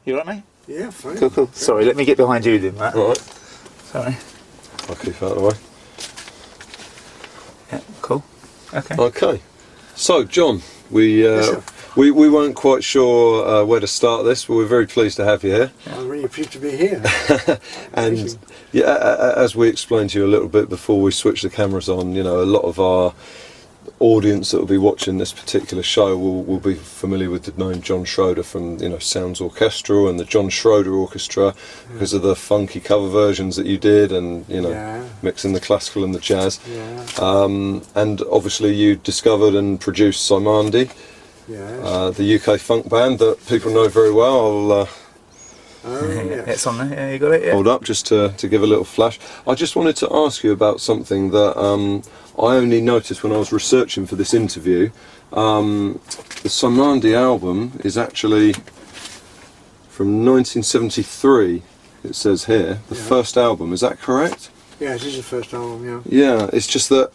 You all right, mate? Yeah, fine. Cool, cool. Sorry, let me get behind you then, Matt. All right. Sorry. I'll keep out of the way. Yeah, cool. Okay. Okay. So, John, we weren't quite sure where to start this, but we're very pleased to have you here. I'm really pleased to be here. And yeah, as we explained to you a little bit before we switched the cameras on, you know, a lot of our audience that will be watching this particular show will be familiar with the name John Schroeder from, you know, Sounds Orchestral and the John Schroeder Orchestra because of the funky cover versions that you did, and you know, mixing the classical and the jazz. And obviously you discovered and produced Cymande, the UK funk band that people know very well. It's on there. Yeah, you got it. Yeah. Hold up, just to give a little flash. I just wanted to ask you about something that I only noticed when I was researching for this interview. The Samandi album is actually from 1973, it says here, the first album, is that correct? Yeah, it is the first album, yeah. Yeah, it's just that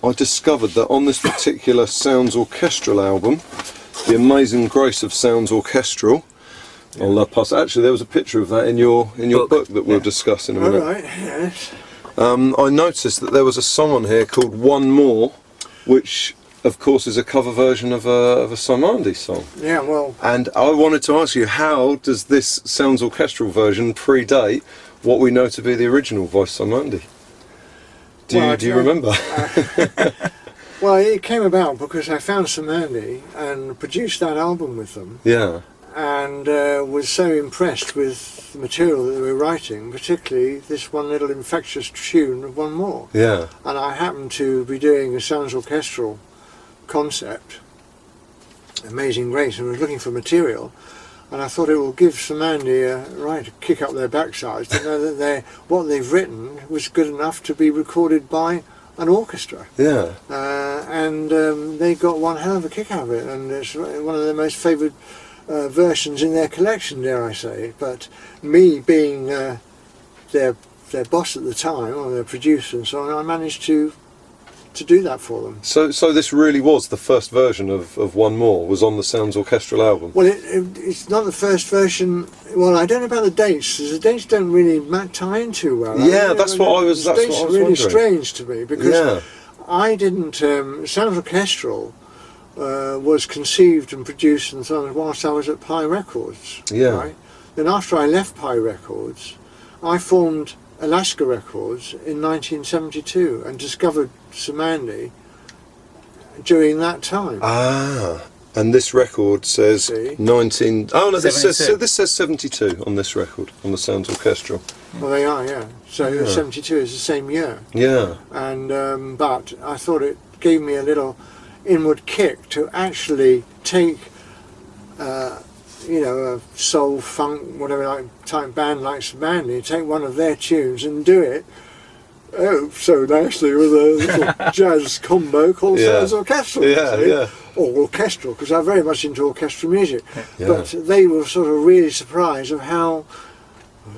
I discovered that on this particular Sounds Orchestral album, The Amazing Grace of Sounds Orchestral, I'll pass. Actually, there was a picture of that in your book that we'll discuss in a minute. All right, yes. I noticed that there was a song on here called One More, which of course is a cover version of a Samandi song. Yeah, well. And I wanted to ask you, how does this Sounds Orchestral version predate what we know to be the original by Samandi? Do you remember? Well, it came about because I found Samandi and produced that album with them. Yeah. And was so impressed with the material that they were writing, particularly this one little infectious tune of One More. Yeah. And I happened to be doing a Sounds Orchestral concept, Amazing Grace, and was looking for material, and I thought it will give Samandi a right kick up their backsides to know that what they've written was good enough to be recorded by an orchestra. Yeah. And they got one hell of a kick out of it, and it's one of their most favoured versions in their collection, dare I say. But me being their boss at the time, or their producer and so on, I managed to do that for them. So this really was the first version of One More, was on the Sounds Orchestral album? Well, it's not the first version. Well, I don't know about the dates, because the dates don't really tie in too well. Yeah, that's what I was wondering. The dates are really strange to me, because I didn't... Sounds Orchestral was conceived and produced and so on whilst I was at Pi Records. Yeah. Right? Then after I left Pi Records, I formed Alaska Records in 1972 and discovered Samandi during that time. Ah, and this record says 19... Oh no, this says 72 on this record, on the Sounds Orchestral. Well, they are, yeah. So 72 is the same year. Yeah. And but I thought it gave me a little inward kick to actually take you know, a soul, funk, whatever type band like Samandi, take one of their tunes and do it so nicely with a little jazz combo called Sounds Orchestral. Or orchestral, because I'm very much into orchestral music. But they were sort of really surprised of how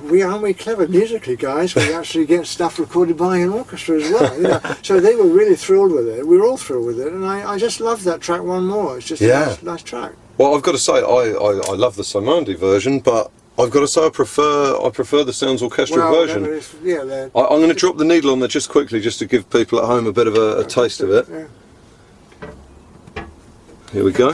aren't we clever musically, guys? We actually get stuff recorded by an orchestra as well. You know? So they were really thrilled with it. We were all thrilled with it, and I just love that track One More. It's just a nice track. Well, I've got to say, I love the Cymande version, but I've got to say I prefer the Sounds Orchestral version. I'm going to drop the needle on there just quickly, just to give people at home a bit of a taste of it. Yeah. Here we go.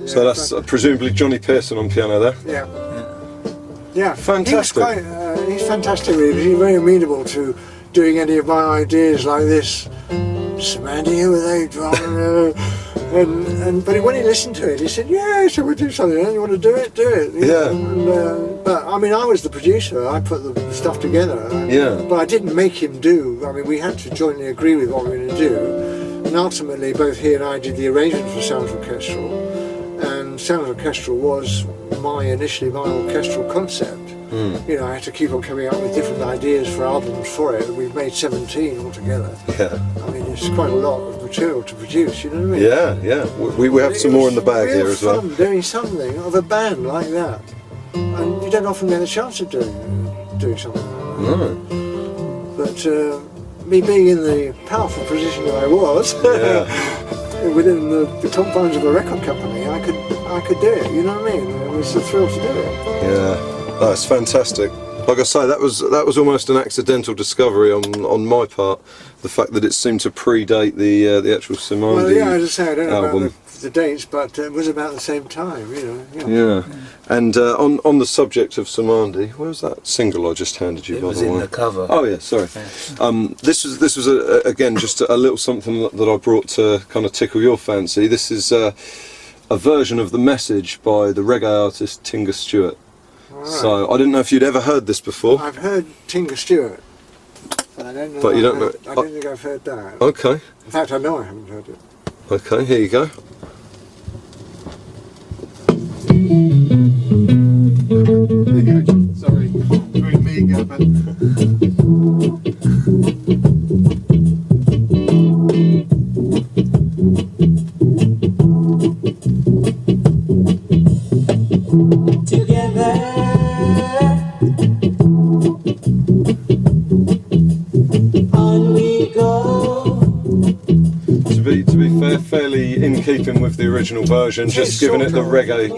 So that's presumably Johnny Pearson on piano there. Yeah. Fantastic. He's fantastic. Really. He's very amenable to doing any of my ideas like this. Samandi with a drum, but when he listened to it, he said, "Yeah, shall we do something? You want to do it? Do it." But I mean, I was the producer. I put the stuff together. But I didn't make him do. I mean, we had to jointly agree with what we were going to do, and ultimately, both he and I did the arrangement for Sounds Orchestral. And Sounds Orchestral was initially my orchestral concept. You know, I had to keep on coming up with different ideas for albums for it. We've made 17 altogether. Yeah. I mean, it's quite a lot of material to produce, you know what I mean? Yeah, yeah. We have some more in the bag here as well. It was fun doing something of a band like that. And you don't often get a chance of doing something like that. No. But me being in the powerful position that I was, within the confines of a record company, I could do it, you know what I mean? It was a thrill to do it. Yeah, that's fantastic. Like I say, that was almost an accidental discovery on my part. The fact that it seemed to predate the actual Cymande Well, yeah, as I say, I don't know album. about the dates, but it was about the same time, you know. Yeah. And on the subject of Samandi, where was that single I just handed you? It by was the in way? the cover. Oh yeah, sorry. This was again just a little something that I brought to kind of tickle your fancy. This is a version of The Message by the reggae artist Tinga Stewart. Right. So I didn't know if you'd ever heard this before. I've heard Tinga Stewart, but I don't know. But you don't know. I don't think I've heard that. Okay. In fact, I know I haven't heard it. Okay, here you go. Sorry, very meagre, but. To be fair, fairly in keeping with the original version, just giving it the reggae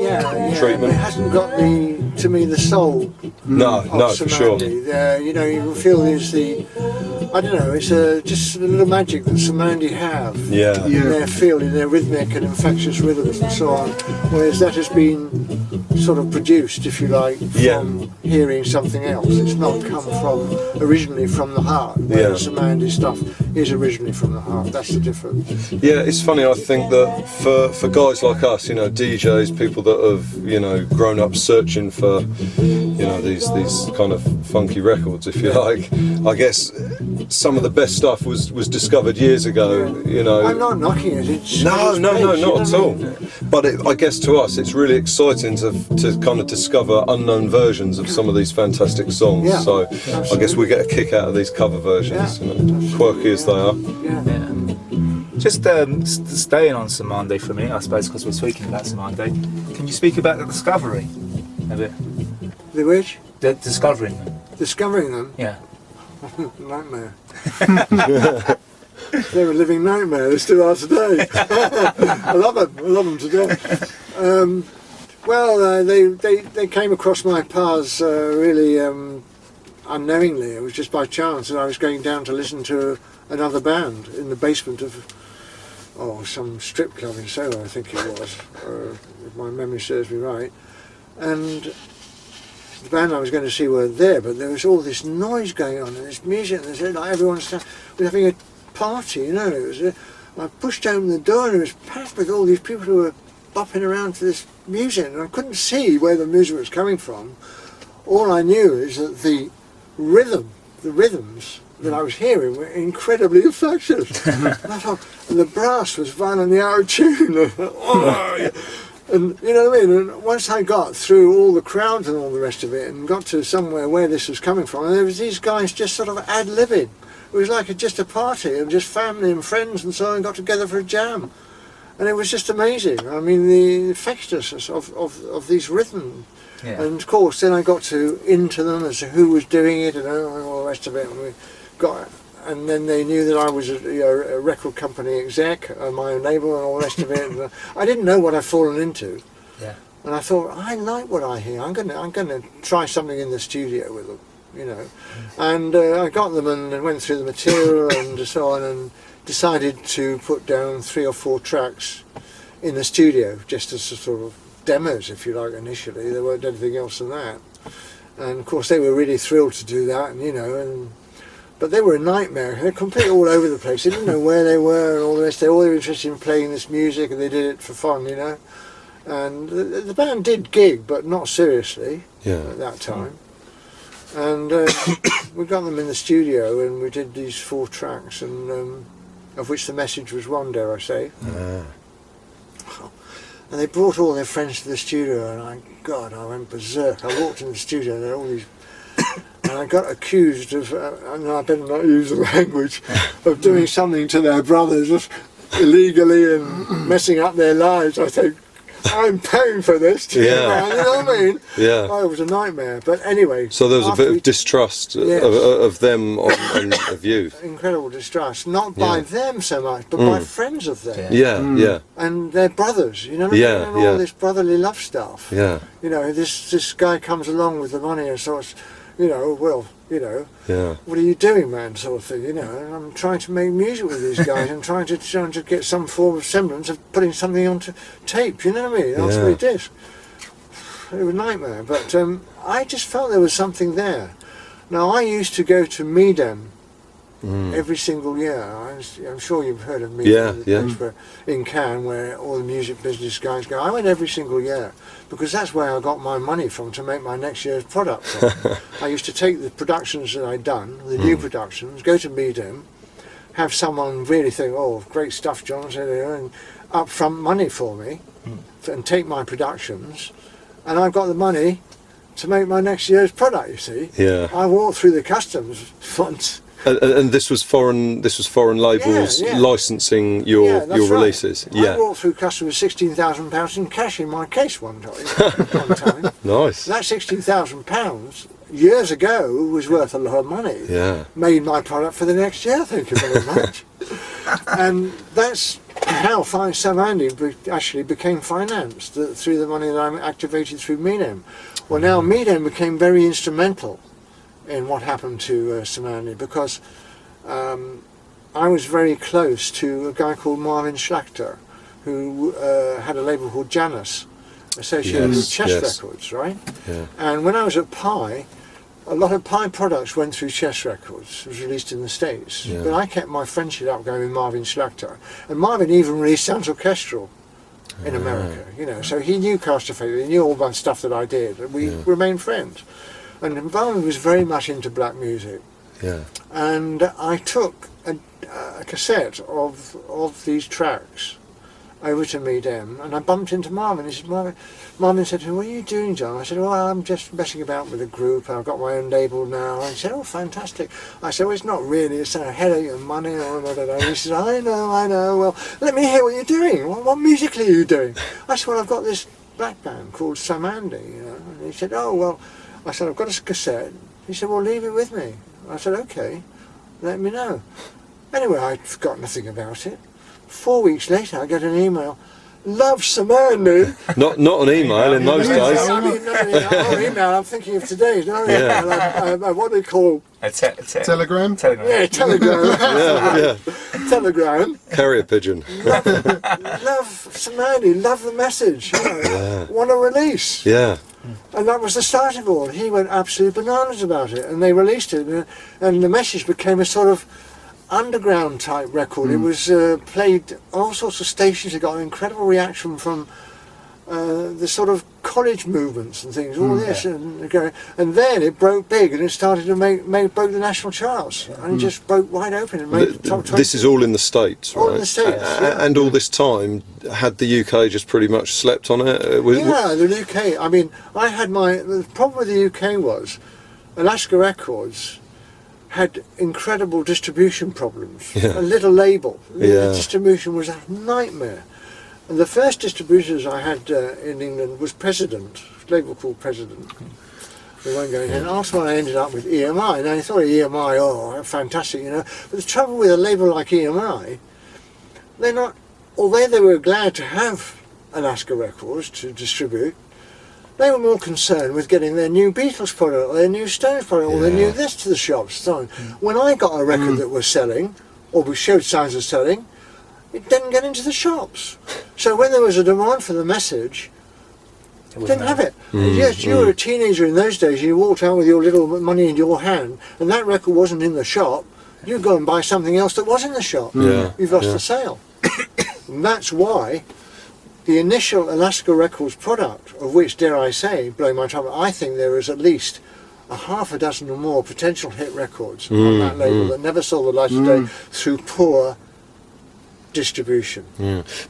treatment. It hasn't got the soul. No, of for sure. You know, you can feel there's I don't know, it's just a little magic that Samandi have Yeah. in their field, in their rhythmic and infectious rhythms and so on, whereas that has been sort of produced, if you like, from hearing something else. It's not come originally from the heart, whereas Samandi stuff is originally from the heart. That's the difference. Yeah, it's funny, I think that for guys like us, you know, DJs, people that have, you know, grown up searching for, you know, these kind of funky records, if you like, I guess some of the best stuff was discovered years ago, you know. I'm not knocking it. It's No, not at all. But I guess to us, it's really exciting to kind of discover unknown versions of some of these fantastic songs. Yeah, so absolutely. I guess we get a kick out of these cover versions, you know, quirky as they are. Yeah. Just staying on Cymande for me, I suppose, because we're speaking about Cymande. Can you speak about the discovery of it? The which? Discovering them. Discovering them? Yeah. Nightmare. They're a living nightmare. They still are today. I love them today. Well, they came across my paths really unknowingly. It was just by chance that I was going down to listen to another band in the basement of some strip club in Soho, I think it was, if my memory serves me right. And the band I was going to see were there, but there was all this noise going on and this music, and there's like everyone was having a party, you know. It was. I pushed open the door and it was packed with all these people who were bopping around to this music, and I couldn't see where the music was coming from. All I knew is that the rhythms that I was hearing were incredibly infectious. And the brass was violently out of tune. And you know what I mean? And once I got through all the crowds and all the rest of it and got to somewhere where this was coming from, and there was these guys just sort of ad-libbing. It was like just a party, and just family and friends and so on got together for a jam. And it was just amazing. I mean, the infectiousness of these rhythms. Yeah. And of course, then I got into them as to who was doing it and all the rest of it. And then they knew that I was a record company exec on my own label and all the rest of it. And I didn't know what I'd fallen into. Yeah. And I thought, I like what I hear. I'm gonna try something in the studio with them, you know. And I got them and went through the material and so on, and decided to put down 3 or 4 tracks in the studio, just as sort of demos, if you like. Initially, there weren't anything else than that. And of course, they were really thrilled to do that, and you know, but they were a nightmare. They're completely all over the place. They didn't know where they were and all the rest. They were all interested in playing this music, and they did it for fun, you know. And the band did gig, but not seriously at that time. And we got them in the studio, and we did these 4 tracks, and of which The Message was one, dare I say. And they brought all their friends to the studio, and I went berserk. I walked in the studio, there were all these, and I got accused of, and I better not use the language, of doing something to their brothers illegally and messing up their lives. I think, I'm paying for this, you know what I mean? Yeah. Oh, it was a nightmare. But anyway. So there was a bit of distrust of them and of you. Incredible distrust, not by them so much, but by friends of theirs. Yeah. And their brothers, you know what I mean? And all this brotherly love stuff. Yeah. You know, this guy comes along with the money and sort of, you know, well, you know, what are you doing, man, sort of thing, you know. And I'm trying to make music with these guys and trying to get some form of semblance of putting something onto tape, you know what I mean? That's what it is. It was a nightmare, but I just felt there was something there. Now, I used to go to Medem every single year. I'm sure you've heard of Medem, the place in Cannes, where all the music business guys go. I went every single year because that's where I got my money from to make my next year's product from. I used to take the productions that I'd done, the new productions, go to Medem, have someone really think, oh, great stuff, John, and upfront money for me, and take my productions, and I've got the money to make my next year's product, you see. Yeah. I walked through the customs once. And this was foreign labels licensing your releases. Right. I walked through customs with £16,000 in cash in my case one time. Nice. That £16,000 years ago was worth a lot of money. Yeah. Made my product for the next year, thank you very much. And that's how Samandi actually became financed through the money that I activated through Medem. Well, now Medem became very instrumental in what happened to Samandi, because I was very close to a guy called Marvin Schlachter, who had a label called Janus, associated with Chess Records, right? Yeah. And when I was at Pi, a lot of Pi products went through Chess Records. It was released in the States. Yeah. But I kept my friendship up going with Marvin Schlachter. And Marvin even released Sounds Orchestral in America, you know. So he knew Castafiore, he knew all that stuff that I did, and we remained friends. And Marvin was very much into black music. Yeah. And I took a cassette of these tracks over to Medem, and I bumped into Marvin. He said, Marvin said to me, "What are you doing, John?" I said, "Well, I'm just messing about with a group. I've got my own label now." And he said, "Oh, fantastic." I said, "Well, it's not really. It's a headache and money or whatever." And he said, I know. Well, let me hear what you're doing. What musically are you doing?" I said, "Well, I've got this black band called Cymande, you know." And he said, "Oh, well," I said, "I've got a cassette." He said, "Well, leave it with me." I said, "Okay, let me know." Anyway, I'd forgot nothing about it. 4 weeks later, I get an email. "Love Samandi." Not an email in those days. I mean, not email. I'm thinking of today. No, what do they call? Telegram? Yeah, telegram. Telegram. Carrier pigeon. Love Samandi. Love the message. You know, want a release. Yeah. And that was the start of it all. He went absolutely bananas about it, and they released it, and the message became a sort of underground type record. It was played all sorts of stations. It got an incredible reaction from the sort of college movements and things, all this, and then it broke big, and it started to broke the national charts, and it just broke wide open and made the top 20. This is all in the States, right? All in the States, and all this time, had the UK just pretty much slept on it? The UK. I mean, the problem with the UK was Alaska Records had incredible distribution problems. A little label. The distribution was a nightmare. And the first distributors I had in England was President, a label called President. We won't go into it. And after I ended up with EMI, and I thought EMI, oh, fantastic, you know. But the trouble with a label like EMI, they're not, although they were glad to have Alaska Records to distribute, they were more concerned with getting their new Beatles product, or their new Stones product, or their new this to the shops. So when I got a record that was selling, or we showed signs of selling, it didn't get into the shops. So when there was a demand for the message, it didn't have it. Yes, you were a teenager in those days, and you walked out with your little money in your hand, and that record wasn't in the shop, you'd go and buy something else that was in the shop. You've lost the sale. And that's why the initial Alaska Records product, of which, dare I say, blowing my trumpet, I think there is at least a half a dozen or more potential hit records on that label that never saw the light of day through poor distribution.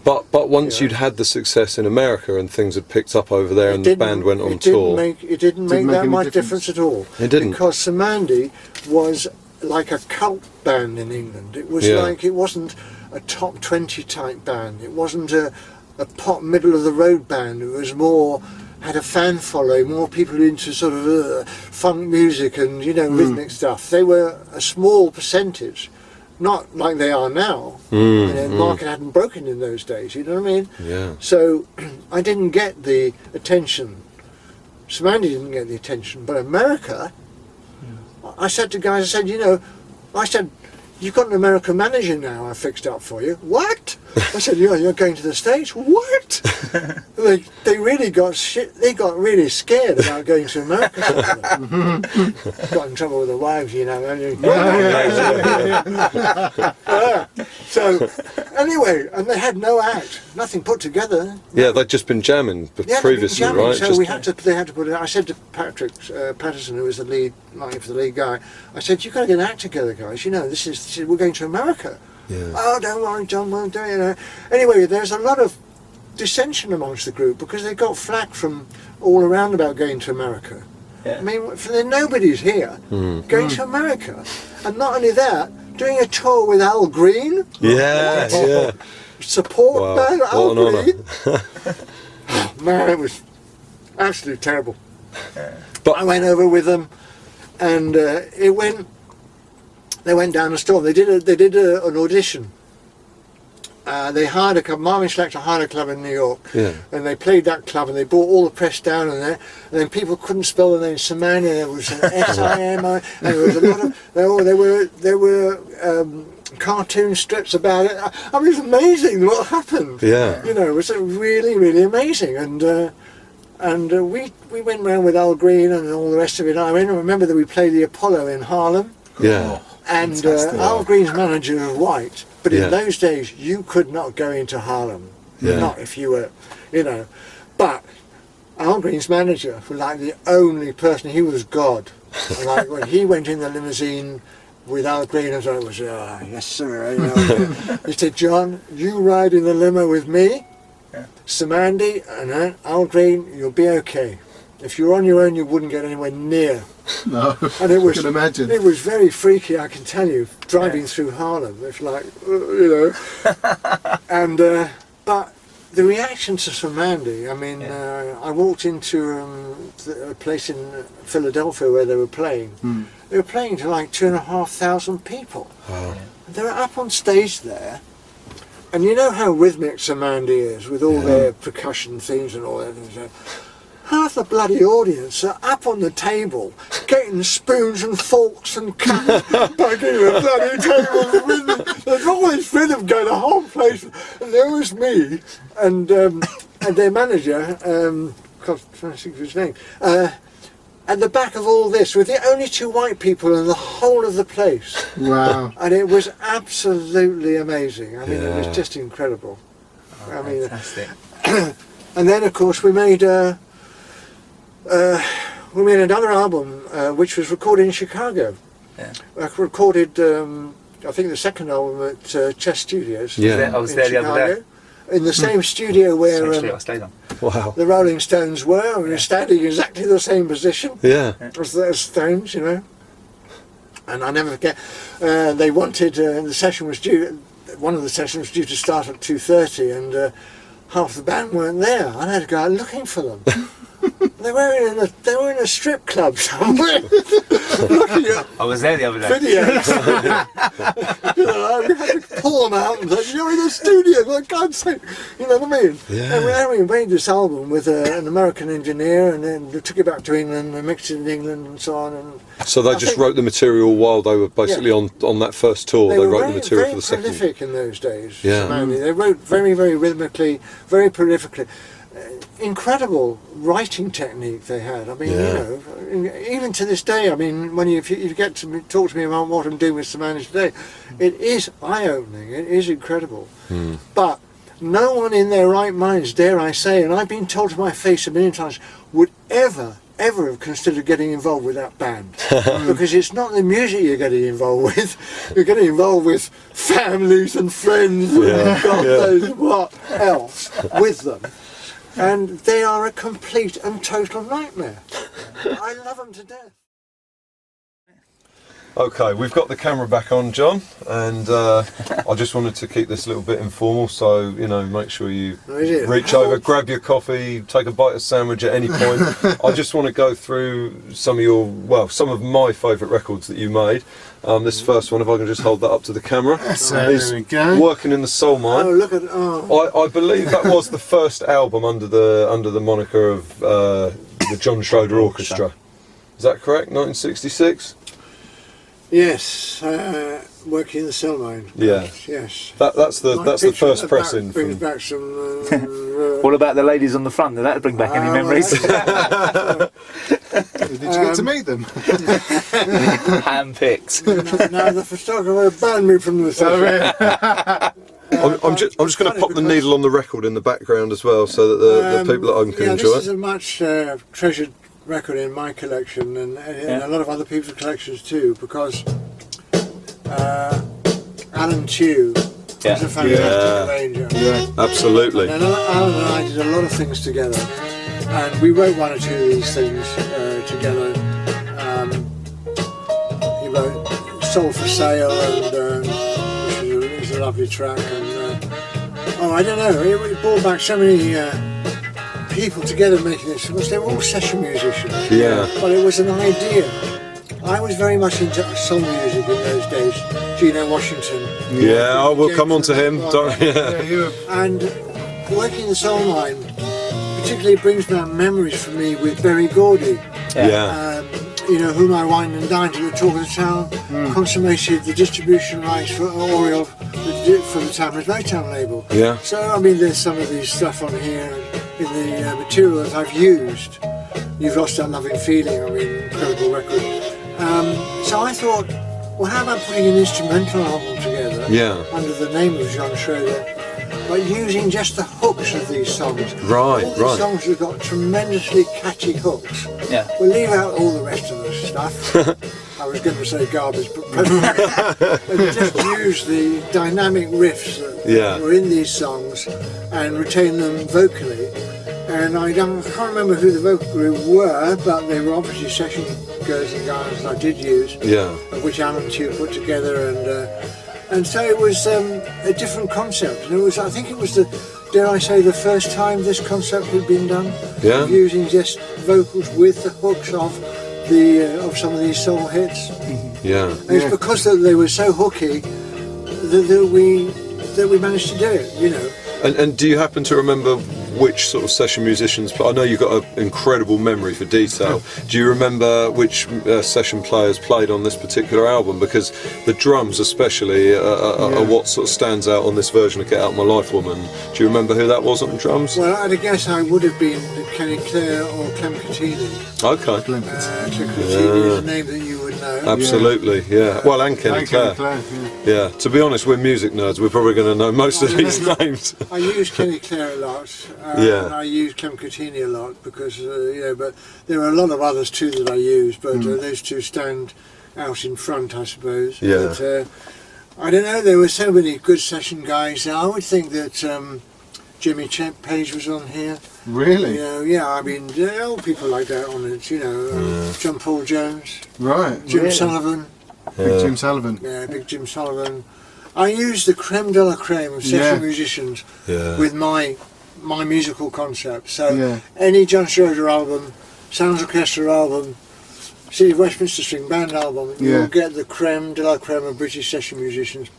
But once you'd had the success in America and things had picked up over there and the band went on tour... It didn't make that much difference at all. It didn't? Because Samandi was like a cult band in England. It was like, it wasn't a top 20 type band. It wasn't a pop middle of the road band. It was more, had a fan following, more people into sort of funk music and, you know, rhythmic stuff. They were a small percentage, not like they are now. The market hadn't broken in those days, you know what I mean? Yeah. So I didn't get the attention. Samandi didn't get the attention, but America, I said to guys, I said, you know, you've got an American manager now I fixed up for you. What? I said, yeah, you're going to the States? What? they really got they got really scared about going to America. Got in trouble with the wives, you know. So, anyway, and they had no act, nothing put together. Yeah, they'd just been jamming previously, right? So they had to put it. I said to Patrick Patterson, who was the lead, for the lead guy, I said, you've got to get an act together, guys. You know, this is we're going to America. Yeah. Oh, don't worry, John, won't do it. You know. Anyway, there's a lot of dissension amongst the group because they got flack from all around about going to America. Yeah. I mean, nobody's here going to America, and not only that, doing a tour with Al Green. Yeah. Support band Al What an Green. Oh, man, it was absolutely terrible. But I went over with them, and they went down a storm. They did an audition. They hired a club. Marvin Schlechter hired a club in New York, and they played that club, and they brought all the press down in there. And then people couldn't spell the name Cymande. There was an S-I-M-I, and there was a lot of there were cartoon strips about it. I mean, it was amazing what happened. Yeah, you know, it was really, really amazing. And we went round with Al Green and all the rest of it. I remember that we played the Apollo in Harlem. Yeah. And Al Green's manager was white, but in those days you could not go into Harlem, not if you were, you know. But Al Green's manager was like the only person, he was God. And like when he went in the limousine with Al Green, I thought it was, yes sir. You know. He said, John, you ride in the limo with me, Samandi and Al Green, you'll be okay. If you're on your own, you wouldn't get anywhere near. No, and it was, I can imagine. It was very freaky, I can tell you, driving through Harlem. It's like, you know. And but the reaction to Samandi, I mean, I walked into a place in Philadelphia where they were playing. They were playing to like 2,500 people. Wow. They were up on stage there. And you know how rhythmic Samandi is with all their percussion themes and all that. Half the bloody audience are up on the table getting spoons and forks and cups back in the bloody table. There's all this rhythm going the whole place. And there was me and their manager, I'm trying to think of his name, at the back of all this with the only two white people in the whole of the place. Wow. And it was absolutely amazing. I mean, it was just incredible. Oh, fantastic. And then, of course, we made another album which was recorded in Chicago. Recorded, I think, the second album at Chess Studios. I was there the other day. In the same studio where I stayed on. Wow. the Rolling Stones were. We were standing in exactly the same position as the Stones, you know. And I never forget, they wanted, the session was due, one of the sessions was due to start at 2:30, and half the band weren't there. I had to go out looking for them. They were in a strip club somewhere, looking at I was there the other day. videos. You know, we had to pull them out and say, "You're in the studio, for God's sake!" You know what I mean? Yeah. And we made this album with an American engineer, and then we took it back to England, and mixed it in England, and so on. And So they just wrote the material while they were basically on that first tour. They wrote the material for the second. They were very prolific in those days. Yeah. Samandi. They wrote very, very rhythmically, very prolifically. Incredible writing technique they had. I mean, you know, even to this day, I mean, when if you get to talk to me about what I'm doing with Samandi today, it is eye-opening. It is incredible. But no one in their right minds, dare I say, and I've been told to my face a million times, would ever, ever have considered getting involved with that band, because it's not the music you're getting involved with, you're getting involved with families and friends and God knows what else with them, and they are a complete and total nightmare. I love them to death. Okay, we've got the camera back on, John, and I just wanted to keep this a little bit informal, so, you know, make sure you reach over, grab your coffee, take a bite of sandwich at any point. I just want to go through some of my favourite records that you made. This first one, if I can just hold that up to the camera, is there we go. Working in the Soul Mine. Oh, look at I believe that was the first album under the moniker of the John Schroeder Orchestra. Is that correct? 1966. Yes, Working in the Soul Mine. Yeah. Yes. That's the first pressing. Brings back some. What about the ladies on the front? Did that bring back any memories? Did you get to meet them? Hand-picked. No, the photographer banned me from the session. I'm just going to pop the needle on the record in the background as well, so that the people at home can enjoy this is it. a much treasured record in my collection, and a lot of other people's collections too, because Alan Tew is a fantastic arranger. Yeah, absolutely. And Alan and I did a lot of things together, and we wrote one or two of these things together. He wrote Soul for Sale, and which is a lovely track, and I don't know, it brought back so many people together making this, because they were all session musicians. Yeah. But it was an idea. I was very much into soul music in those days. Geno Washington. Yeah, I will come on to him. And Working the Soul Mine particularly brings back memories for me with Berry Gordy. You know, whom I wined and dined at the Talk of the Town, consummated the distribution rights for Oriole for the Tamers Motown label. Yeah. So, I mean, there's some of these stuff on here in the material that I've used. You've Lost That Loving Feeling, I mean, incredible record. So I thought, well, how about putting an instrumental album together under the name of John Schroeder, but using just the hooks of these songs. All these songs have got tremendously catchy hooks. Yeah. We'll leave out all the rest of the stuff. I was going to say garbage, but just use the dynamic riffs that were in these songs and retain them vocally. And I can't remember who the vocal group were, but they were obviously session girls and guys I did use, which Alan Tew put together, and so it was a different concept. And it was, I think it was dare I say, the first time this concept had been done, of using just vocals with the hooks of some of these soul hits. And it's because they were so hooky that we managed to do it, you know. And do you happen to remember which sort of session musicians? I know you've got an incredible memory for detail. Do you remember which session players played on this particular album? Because the drums especially are what sort of stands out on this version of Get Out My Life Woman. Do you remember who that was on the drums? Well, I'd guess I would have been Kenny Clare or Clem Catini. Okay. Clem Catini is a name that you would know. Absolutely, well, and Kenny Clare. Yeah, to be honest, we're music nerds. We're probably going to know most of these names. I use Kenny Clare a lot, and I use Clem Catini a lot because, but there are a lot of others too that I use, but those two stand out in front, I suppose. Yeah. But, I don't know, there were so many good session guys. I would think that Jimmy Page was on here. Really? I mean, there are people like that on it, John Paul Jones. Right. Jim Sullivan. Big Jim Sullivan. Yeah, Big Jim Sullivan. I use the creme de la creme of session musicians with my musical concept. So any John Schroeder album, Sounds Orchestral album, City of Westminster String Band album, you'll get the creme de la creme of British session musicians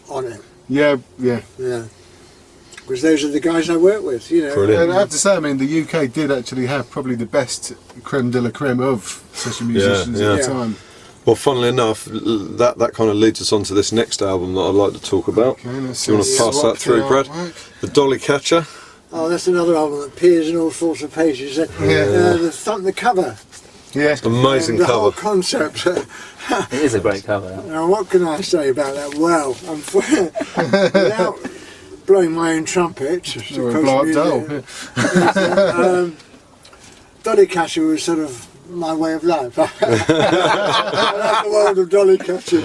on it. Yeah. Because those are the guys I work with, Brilliant. And I have to say, I mean, the UK did actually have probably the best creme de la creme of session musicians at the time. Well, funnily enough, that kind of leads us on to this next album that I'd like to talk about. Okay, Do you want to pass that through, Brad? The Dolly Catcher. Oh, that's another album that appears in all sorts of pages. The cover. Yeah. Amazing the cover. Whole concept. It is a great cover. Now, what can I say about that? Well, without blowing my own trumpet, dolly catching was sort of my way of life. I like the world of dolly catching.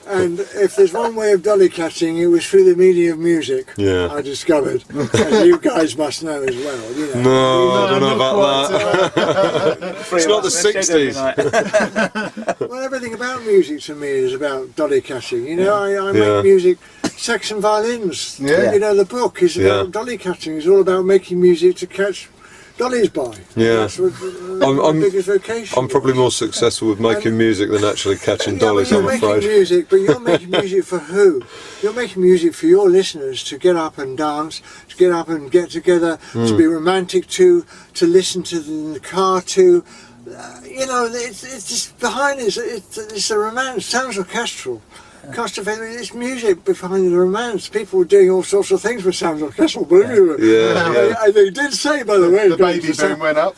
And if there's one way of dolly catching, it was through the medium of music. Yeah. I discovered, and you guys must know as well. You know. No, I don't know about that. It's not the 60s. Well, everything about music to me is about dolly catching. You know, I make music, section violins. Yeah. You know, the book is about dolly catching. It's all about making music to catch dollies by. Yeah. That's what the biggest vocation. I'm probably more successful with making music than actually catching dollies, you're I'm making afraid. music, but you're making music for who? You're making music for your listeners to get up and dance, to get up and get together, to be romantic to listen to in the car to. You know, it's just behind it. It's a romance. Sounds orchestral. It's music behind the romance. People were doing all sorts of things with Sounds Orchestral, believe me. And they did say, by the way, the baby boom went up.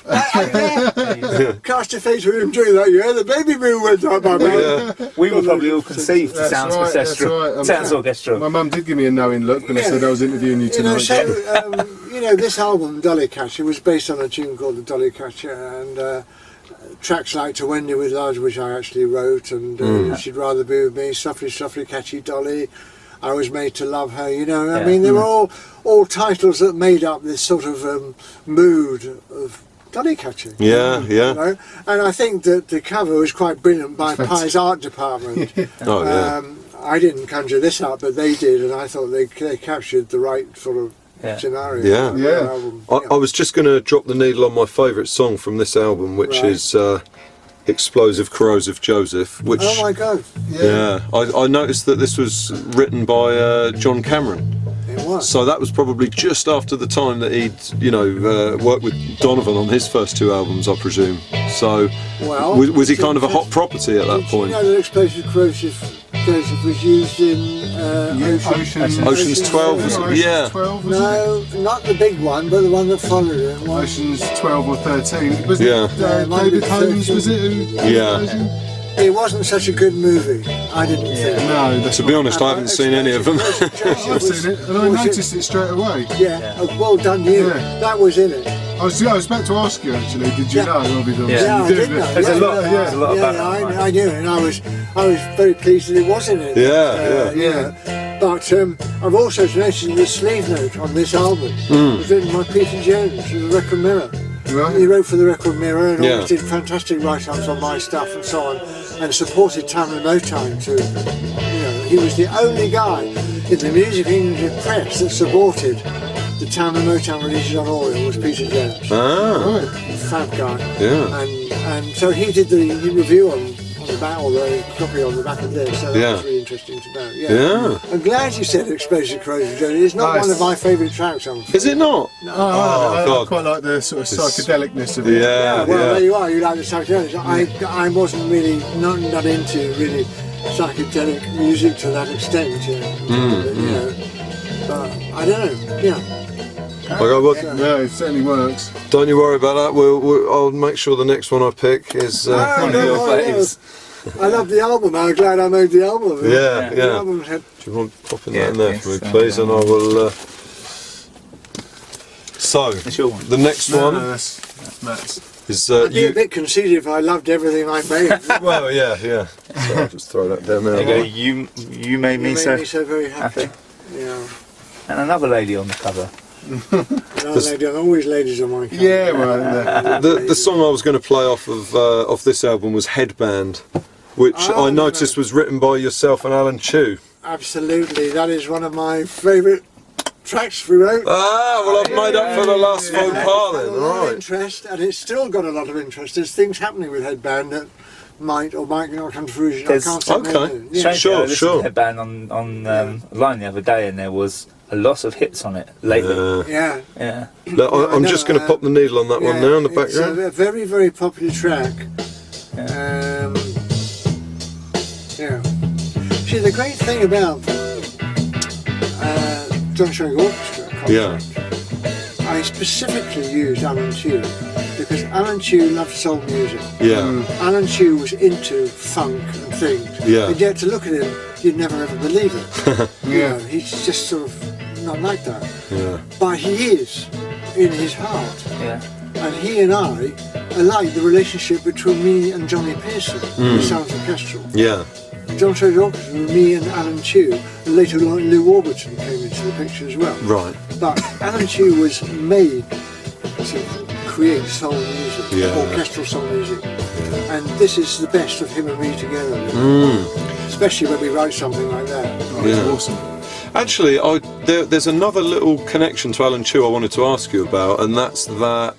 Cast your face with him during that year. The baby boom went up, my man. We were probably all conceived to Sounds Orchestral. Right. Sounds Orchestral. My mum did give me a knowing look when I said I was interviewing you tonight. You know, this album, Dolly Catcher, was based on a tune called The Dolly Catcher, and tracks like To Wendy with Love, which I actually wrote, and She'd Rather Be With Me, Softly, Softly, Catchy Dolly, I Was Made to Love Her, you know. I mean, they were all titles that made up this sort of mood of dolly catching. You know? And I think that the cover was quite brilliant by Pye's art department. I didn't conjure this up, but they did, and I thought they captured the right sort of scenario. I was just going to drop the needle on my favourite song from this album, which is Explosive Corrosive Joseph, which oh my god, I noticed that this was written by John Cameron. It was. So that was probably just after the time that he'd worked with Donovan on his first two albums, I presume. So was he kind of a hot property at that point? You know that Explosive Corrosive Joseph was used in Ocean's 12, was it? Yeah. 12, was no, not the big one, but the one that followed it. Ocean's 12 or 13. Was Yeah. it David Holmes, was it? It wasn't such a good movie, I didn't think. No, To be honest, I haven't seen any of them. I've seen it, and I noticed it straight away. Well done you. Yeah. That was in it. I was about to ask you actually, did you know? Obviously, I you did know. There's a lot about it. I knew, and I was very pleased that it was in it. But I've also noticed the sleeve note on this album was written by Peter Jones, the Record Mirror. Right. He wrote for the Record Mirror and always did fantastic write-ups on my stuff and so on, and supported Tamla Motown too. You know, he was the only guy in the Music English press that supported the Tamla Motown releases on Oriole was Peter Jones. Fab guy. And so he did the review on the back, or the copy on the back of this, so that was really interesting to know. I'm glad you said Explosive Corrosion Journey. It's not one of my favourite tracks, I'm afraid. Is it not? No. I quite like the sort of psychedelicness of it. Well, there you are, you like the psychedelics. I wasn't really, not into really psychedelic music to that extent, you know. But I don't know, No, it certainly works. Don't you worry about that. I'll make sure the next one I pick is one of your faves. I love the album. I'm glad I made the album. The album had... Do you want popping that in there for me, please? And I will. So the next one. That's Matt's. Is I'd be a bit conceited if I loved everything I made. Well, yeah. So I'll just throw that down there. There you go. You made me so very happy. Yeah. And another lady on the cover. Always ladies on my cover. Yeah, well, the song I was going to play off this album was Headband, which I noticed was written by yourself and Alan Chew. Absolutely, that is one of my favourite tracks we wrote. I've made up for the last faux pas then, right? Interest, and it's still got a lot of interest. There's things happening with Headband that might or might not come to fruition. I can't say no. Sure. I listened to Headband on line the other day, and there was a lot of hits on it lately. Look, I'm just going to pop the needle on that one now in the background. It's a very, very popular track. See, the great thing about John Schroeder Orchestra, I specifically used Alan Chew because Alan Chew loved soul music. Alan Chew was into funk and things. And yet to look at him, you'd never ever believe it. You know, he's just sort of not like that. But he is in his heart. And he and I like the relationship between me and Johnny Pearson, the Sounds Orchestral. Yeah. John Schroeder Orchestra, me and Alan Chew, and later Lou Warburton came into the picture as well. Right. But Alan Chew was made to create soul music, orchestral soul music. And this is the best of him and me together. Especially when we write something like that. Oh, it's awesome. Actually, there's another little connection to Alan Chew I wanted to ask you about, and that's that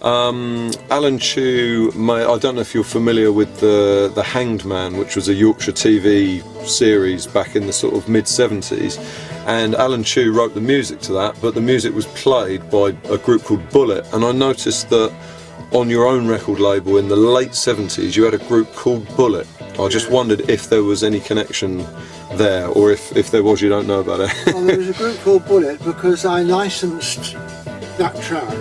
Alan Chew, I don't know if you're familiar with the Hanged Man, which was a Yorkshire TV series back in the sort of mid-70s, and Alan Chew wrote the music to that, but the music was played by a group called Bullet, and I noticed that on your own record label in the late 70s you had a group called Bullet. I just wondered if there was any connection there, or if there was, you don't know about it. Well, there was a group called Bullet because I licensed that track,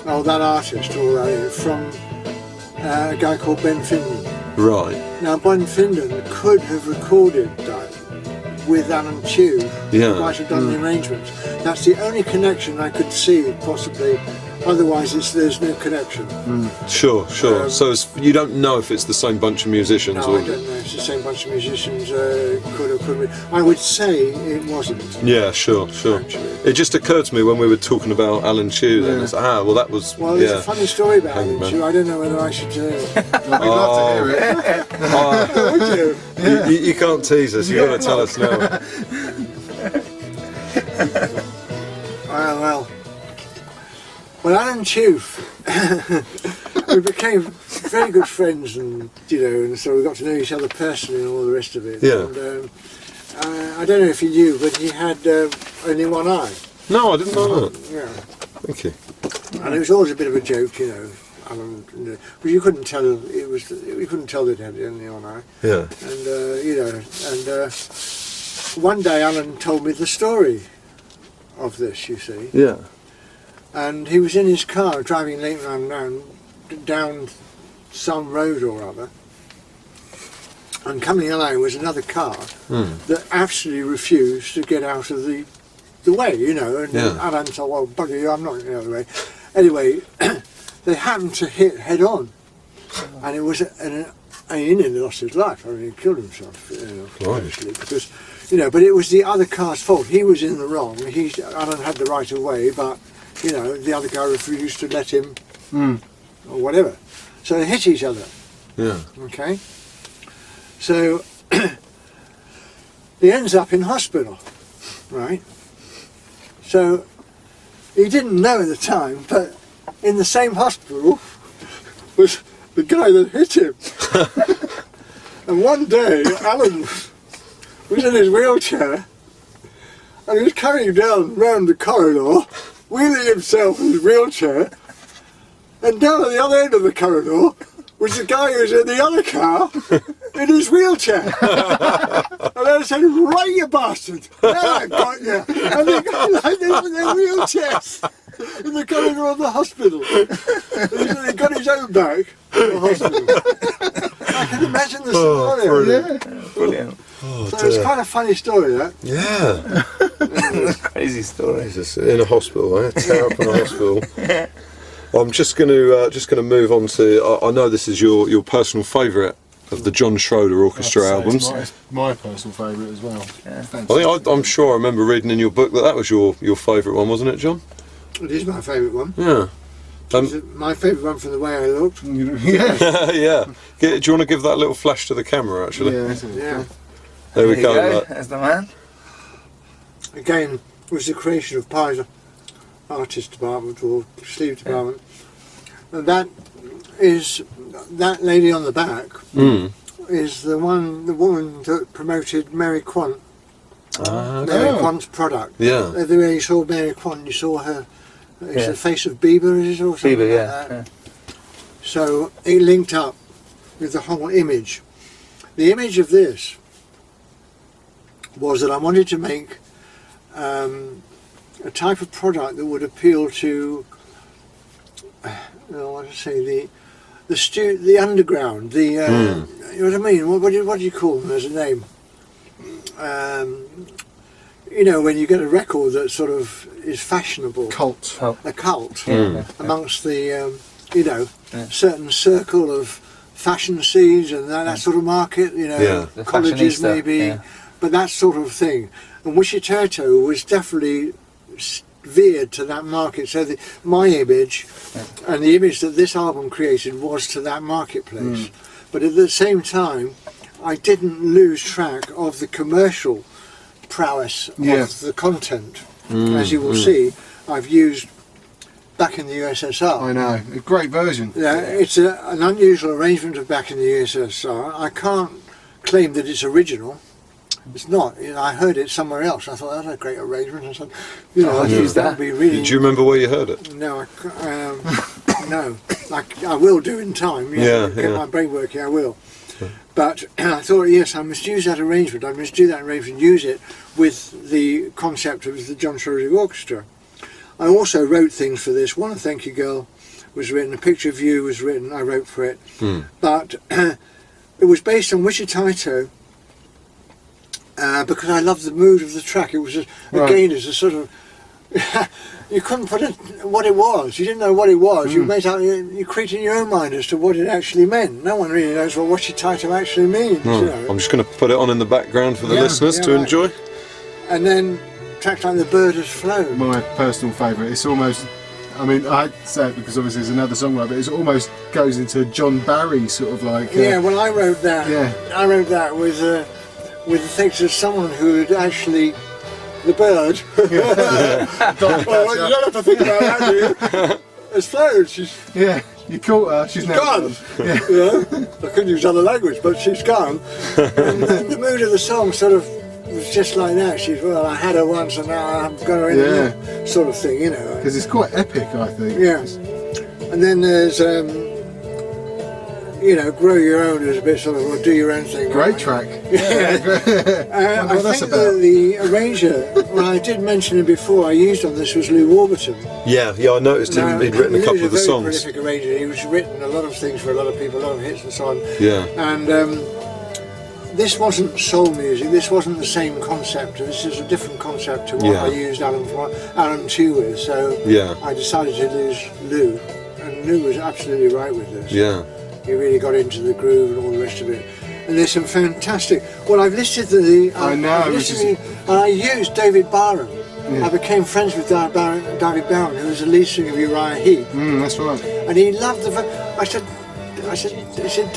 or that artist, or from a guy called Ben Findon. Right. Now, Ben Findon could have recorded that with Alan Chew, might have done the arrangements. That's the only connection I could see, possibly. Otherwise, there's no connection. Sure. So you don't know if it's the same bunch of musicians? No, I don't know. It's the same bunch of musicians. Could be. I would say it wasn't. Yeah, sure. Actually. It just occurred to me when we were talking about Alan Chew. Then it's well, that was. Well, there's a funny story about Hangman. Alan Chew. I don't know whether I should. We'd love to hear it. Would you? You can't tease us. You've got to tell us now. Well, Alan Chew, we became very good friends, and and so we got to know each other personally and all the rest of it. Yeah. And, I don't know if you knew, but he had only one eye. No, I didn't know that. Yeah. Thank you. And it was always a bit of a joke, Alan, but you couldn't tell you couldn't tell that he had only one eye. Yeah. And one day Alan told me the story of this. You see. Yeah. And he was in his car driving late down some road or other, and coming along was another car that absolutely refused to get out of the way, and Alan said, well, buddy, I'm not getting out of the way. Anyway, they happened to hit head on, and it was he nearly lost his life. I mean, he killed himself, obviously, because, but it was the other car's fault. He was in the wrong. Alan had the right of way, but the other guy refused to let him, or whatever. So they hit each other. Yeah. Okay. So he ends up in hospital, right? So he didn't know at the time, but in the same hospital was the guy that hit him. And one day, Alan was in his wheelchair, and he was coming down round the corridor, wheeling himself in his wheelchair, and down at the other end of the corridor was the guy who was in the other car in his wheelchair. And I said, right, you bastard, there I got you. And they got like this with their wheelchairs in the corridor of the hospital. And he got his own back to the hospital. I can imagine the scenario. Brilliant. So it's quite a funny story, that. Yeah. Crazy story. Jesus, in a hospital, tear up in a hospital. I'm just going to move on to. I know this is your personal favourite of the John Schroeder Orchestra albums. It's my personal favourite as well. Yeah. I'm sure I remember reading in your book that was your favourite one, wasn't it, John? It is my favourite one. Yeah. It's my favourite one from the way I looked. Yeah. Yeah. Do you want to give that little flash to the camera, actually? Yeah. There we you go. There's the man. Again, it was the creation of Pi's artist department or sleeve department. And that lady on the back is the woman that promoted Mary Quant. Mary Quant's product. Yeah. The way you saw Mary Quant, you saw her. It's the face of Bieber, is it, or something Bieber, like that? So it linked up with the whole image. The image of this was that I wanted to make a type of product that would appeal to, the underground, you know what I mean? What do you call them as a name? you know, when you get a record that sort of is fashionable, Cult. a cult Yeah. amongst the, you know, certain circle of fashion seeds and that sort of market, you know, The colleges fashionista, maybe, but that sort of thing. And Witchi-Tai-To was definitely veered to that market. So my image and the image that this album created was to that marketplace. But at the same time, I didn't lose track of the commercial prowess of the content. As you will see, I've used Back in the USSR. I know, a great version. Yeah, it's an unusual arrangement of Back in the USSR. I can't claim that it's original. It's not. You know, I heard it somewhere else. I thought that's a great arrangement. I said, you know, that would be really. Do you remember where you heard it? No, no. I will do in time. Get my brain working. I will. But I thought, yes, I must use that arrangement. I must do that arrangement. Use it with the concept of the John Schroeder Orchestra. I also wrote things for this. One, Thank You Girl, was written. A Picture of You was written. I wrote for it. But it was based on Witchi-Tai-To. Because I loved the mood of the track. It was again, it's a sort of you couldn't put it what it was. You didn't know what it was. You made out. You created in your own mind as to what it actually meant. No one really knows what Witchi-Tai-To actually means. You know? I'm just going to put it on in the background for the listeners to enjoy. And then tracks like The Bird Has Flown. My personal favourite. It's almost. I mean, I say it because obviously there's another songwriter, but it almost goes into John Barry sort of like. Yeah, well, I wrote that. Yeah. I wrote that with the thanks of someone who had actually. The bird. Well, you don't have to think about that, do you? It's flown. She's you caught her. She's now gone. I couldn't use other language, but she's gone. And the mood of the song sort of was just like that. I had her once and now I've got her in the sort of thing, you know. Because it's quite epic, I think. Yeah. And then there's, you know, Grow Your Own is a bit sort of, do your own thing. Great track. I think that the arranger, well, I did mention him before, I used on this was Lou Warburton. Yeah, I noticed he'd written a couple of the songs. He was a very prolific arranger. He was written a lot of things for a lot of people, a lot of hits and so on. Yeah. And this wasn't soul music, this wasn't the same concept, this is a different concept to what I used Alan 2 with, so I decided to use Lou, and Lou was absolutely right with this. Yeah. He really got into the groove and all the rest of it. And there's some fantastic. Well, I've listed and I used David Barham. I became friends with David Barham, who was the lead singer of Uriah Heep. That's right. And he loved I said,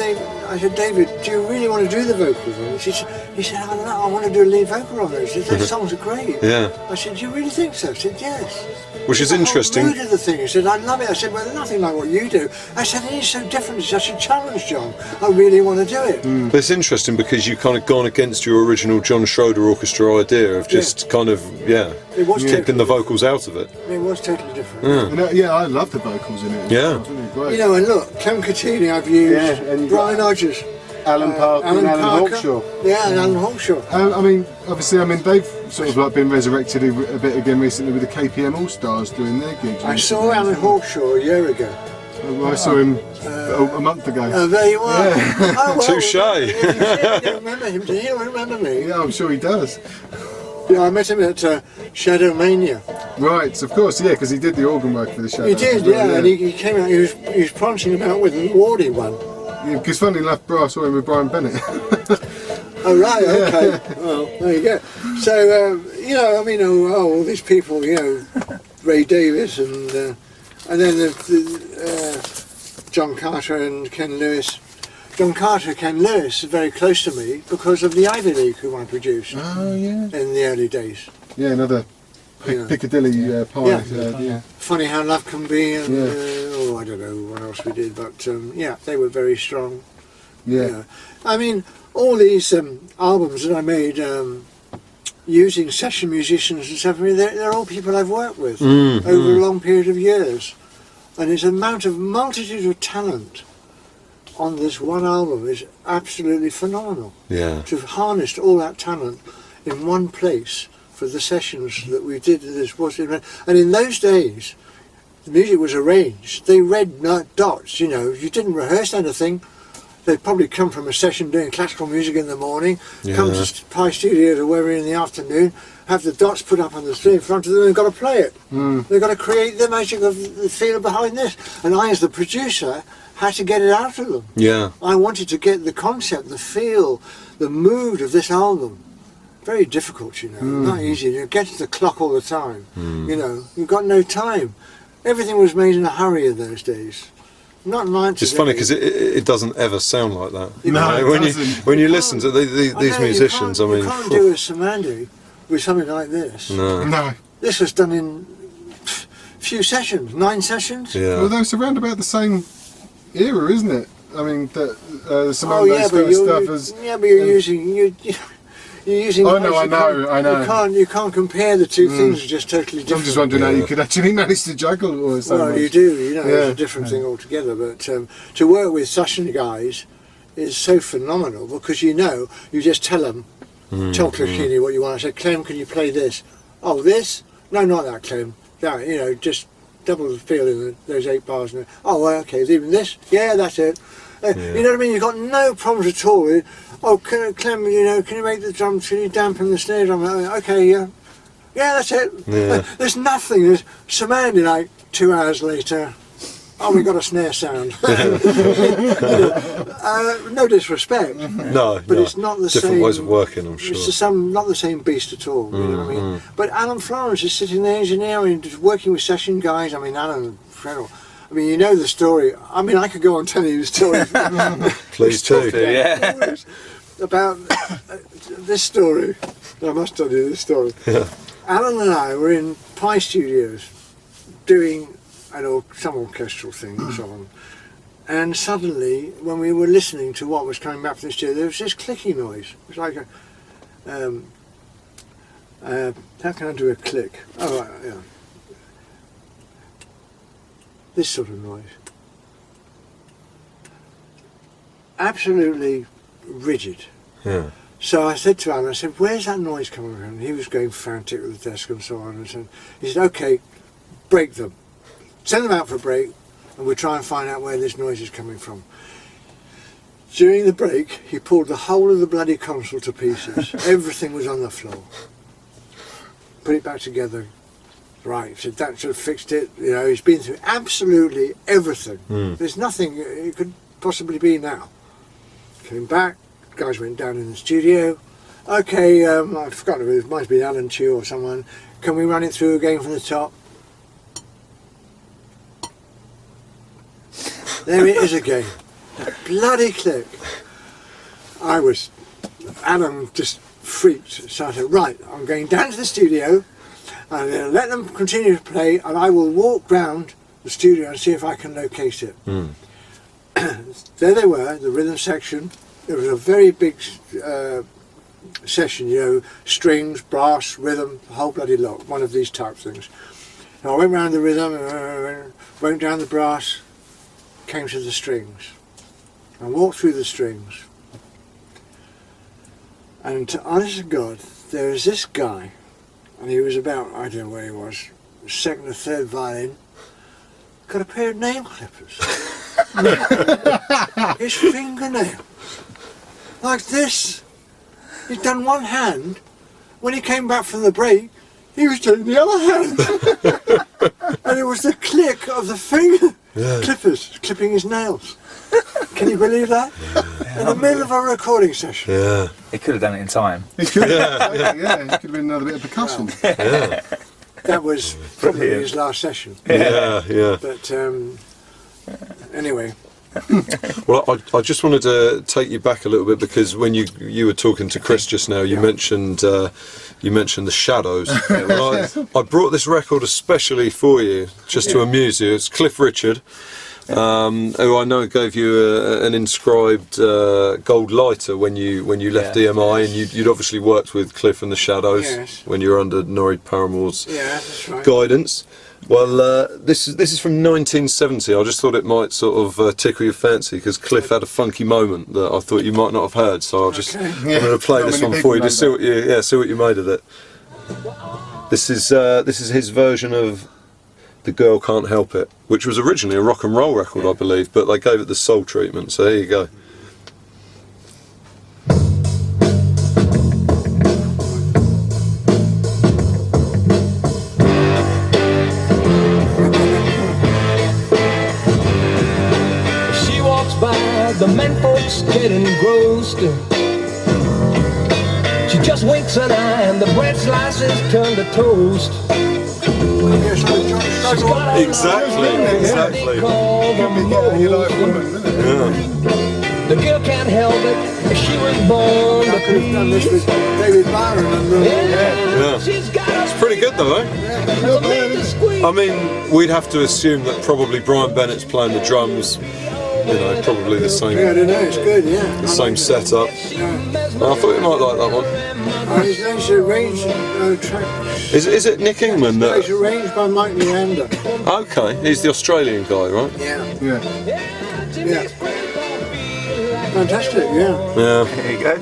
David, do you really want to do the vocals on this? He said, I want to do a lead vocal on this. Those songs are great. Yeah. I said, do you really think so? He said, yes. Which is interesting. The mood of the thing. He said, I love it. I said, well, nothing like what you do. I said, it is so different. It's such a challenge, John. I really want to do it. But it's interesting because you've kind of gone against your original John Schroeder Orchestra idea of just kind of, it was taking the vocals out of it. It was totally different. I love the vocals in it. Yeah. Great. You know, and look, Clem Catini I've used, and Brian Hodges. Alan Parker and Alan Hawkshaw. Yeah, and Alan Hawkshaw. I mean, obviously, they've sort of like been resurrected a bit again recently with the KPM All Stars doing their gigs. I saw Alan Hawkshaw a year ago. I saw him a month ago. There you are. Oh, well, Touche. You don't remember him, do you? You remember me? Yeah, I'm sure he does. Yeah, I met him at Shadow Mania. Right, of course, yeah, because he did the organ work for the Shadow. He did, and he came out. He was prancing about with an Wardy one. Yeah, because funny enough, I saw him with Brian Bennett. Oh right, okay. Well, there you go. So you know, I mean, all these people, you know, Ray Davis and then John Carter and Ken Lewis. John Carter, Ken Lewis are very close to me because of the Ivy League who I produced. Oh yeah. In the early days. Yeah, another Piccadilly pie. Yeah. Funny How Love Can Be, and I don't know what else we did, but they were very strong. Yeah. I mean, all these albums that I made using session musicians and stuff, I mean, they're all people I've worked with over a long period of years, and it's a multitude of talent on this one album is absolutely phenomenal. Yeah. To have harnessed all that talent in one place for the sessions that we did. And in those days, the music was arranged. They read dots, you know. You didn't rehearse anything. They'd probably come from a session doing classical music in the morning, come to Pi Studios or wherever in the afternoon, have the dots put up on the screen in front of them, and got to play it. They've got to create the magic of the feel behind this. And I, as the producer, had to get it out of them. Yeah. I wanted to get the concept, the feel, the mood of this album. Very difficult, you know, not easy. You get to the clock all the time, you know, you've got no time. Everything was made in a hurry in those days. Not like It's funny because it doesn't ever sound like that. No, when you listen to these musicians, I mean, you can't do a Samandi with something like this. No. This was done in few sessions, 9 sessions. Yeah. Well, that's around about the same era, isn't it? I mean, some of those first stuff is. Yeah, but you're using. Oh no, I know. You can't compare the two things. Are just totally different. I'm just wondering how you could actually manage to juggle all this. Well, you do. You know, it's a different thing altogether. But to work with session guys is so phenomenal because you just tell them, tell Clecchini what you want. I said, Clem, can you play this? Oh, this? No, not that, Clem. No, you know, just double the feel in those 8 bars. And oh, well, okay, even this? Yeah, that's it. You know what I mean? You've got no problems at all. Oh, Clem, you know, can you make the drums? Can you dampen the snare drum? Okay, yeah, that's it. Yeah. There's nothing. There's Samandi like 2 hours later. Oh, we got a snare sound. No disrespect. No, but it's not the different same. ways of working, I'm sure. It's not the same beast at all. You know what I mean? But Alan Florence is sitting there engineering, just working with session guys. I mean, Alan Fredel. I mean, you know the story. I mean, I could go on telling you the story. Please do. Yeah. About this story. I must tell you this story. Yeah. Alan and I were in Pi Studios doing some orchestral thing and so on. And suddenly, when we were listening to what was coming back from the studio, there was this clicking noise. It was like a... how can I do a click? Oh, right, yeah. This sort of noise. Absolutely rigid. Yeah. So I said to Alan, I said, where's that noise coming from? And he was going frantic with the desk and so on. And he said, okay, break them. Send them out for a break, and we'll try and find out where this noise is coming from. During the break, he pulled the whole of the bloody console to pieces. Everything was on the floor. Put it back together. Right, so that should have fixed it. You know, he's been through absolutely everything. There's nothing it could possibly be now. Came back, guys went down in the studio. Okay, I've forgotten, it might have been Alan Chew or someone. Can we run it through again from the top? There it is again. A bloody click. Alan just freaked. So I said, right, I'm going down to the studio. I'm going to let them continue to play, and I will walk round the studio and see if I can locate it. There they were, the rhythm section. It was a very big session, you know, strings, brass, rhythm, the whole bloody lot, one of these type things. And I went round the rhythm, went down the brass, came to the strings, and walked through the strings. And to honest to God, there was this guy, and he was about, I don't know where he was, second or third violin, got a pair of nail clippers. His fingernail. Like this. He'd done one hand. When he came back from the break, he was doing the other hand. And it was the click of the finger clippers clipping his nails. Can you believe that? In the middle of a recording session. Yeah. He could have done it in time. It could have, it could have been another bit of percussion. Yeah. That was probably his last session. Yeah, yeah. But anyway. Well, I just wanted to take you back a little bit because when you were talking to Chris just now, you mentioned the Shadows. I brought this record especially for you, just to amuse you. It's Cliff Richard, who I know gave you an inscribed gold lighter when you left EMI, and you'd obviously worked with Cliff and the Shadows when you were under Norrie Paramore's that's right. guidance. Well, this is from 1970. I just thought it might sort of tickle your fancy because Cliff had a funky moment that I thought you might not have heard. So I'm going to play this one for you to see what you made of it. This is his version of "The Girl Can't Help It," which was originally a rock and roll record, I believe, but they gave it the soul treatment. So here you go. the men folks getting grossed. She just winks an eye and the bread slices turn to toast. Exactly. You like woman, isn't it? Yeah. The girl can't help it, she was born I to could have done this with David Byron and Yeah. She's got It's pretty good though, eh? I mean, we'd have to assume that probably Brian Bennett's playing the drums, you know, probably the same, yeah, I don't know, it's good, yeah. the same setup. I thought you might like that one. It's arranged track. Is it Nick Ingman It's that? arranged by Mike Leander. Okay, he's the Australian guy, right? Yeah, Yeah. yeah. Fantastic, yeah. Yeah, There you go.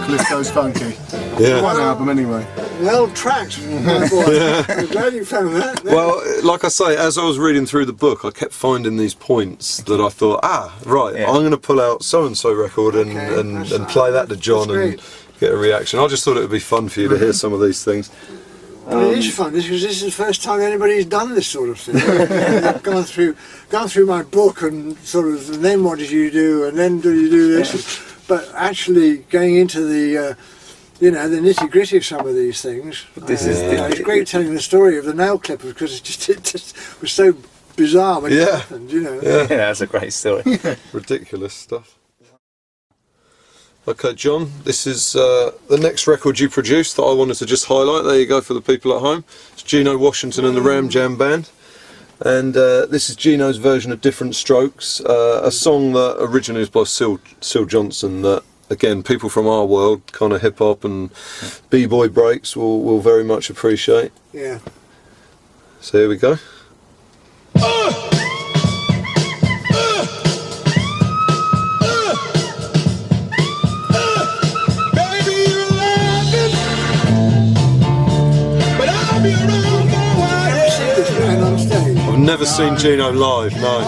Cliff Goes Funky. yeah. One album anyway. Well tracked, my boy. I'm glad you found that. Well, like I say, as I was reading through the book, I kept finding these points that I thought, right, Yeah. I'm going to pull out so-and-so record and, Okay, and, that's- and play that to John that's and get a reaction. I just thought it would be fun for you to hear some of these things. It is fun because this is the first time anybody's done this sort of thing. I've gone through my book and sort of, and then what did you do, and then do you do this? But actually going into the, the nitty gritty of some of these things. This is it's great telling the story of the nail clippers because it just was so bizarre when it Yeah. happened. Yeah, that's a great story. Ridiculous stuff. Okay, John, this is the next record you produced that I wanted to just highlight. There you go for the people at home. It's Geno Washington and the Ram Jam Band. And this is Geno's version of Different Strokes, a song that originally was by Syl Johnson that, again, people from our world, kind of hip-hop and b-boy breaks will very much appreciate. Yeah. So here we go. I've never seen Geno live, no.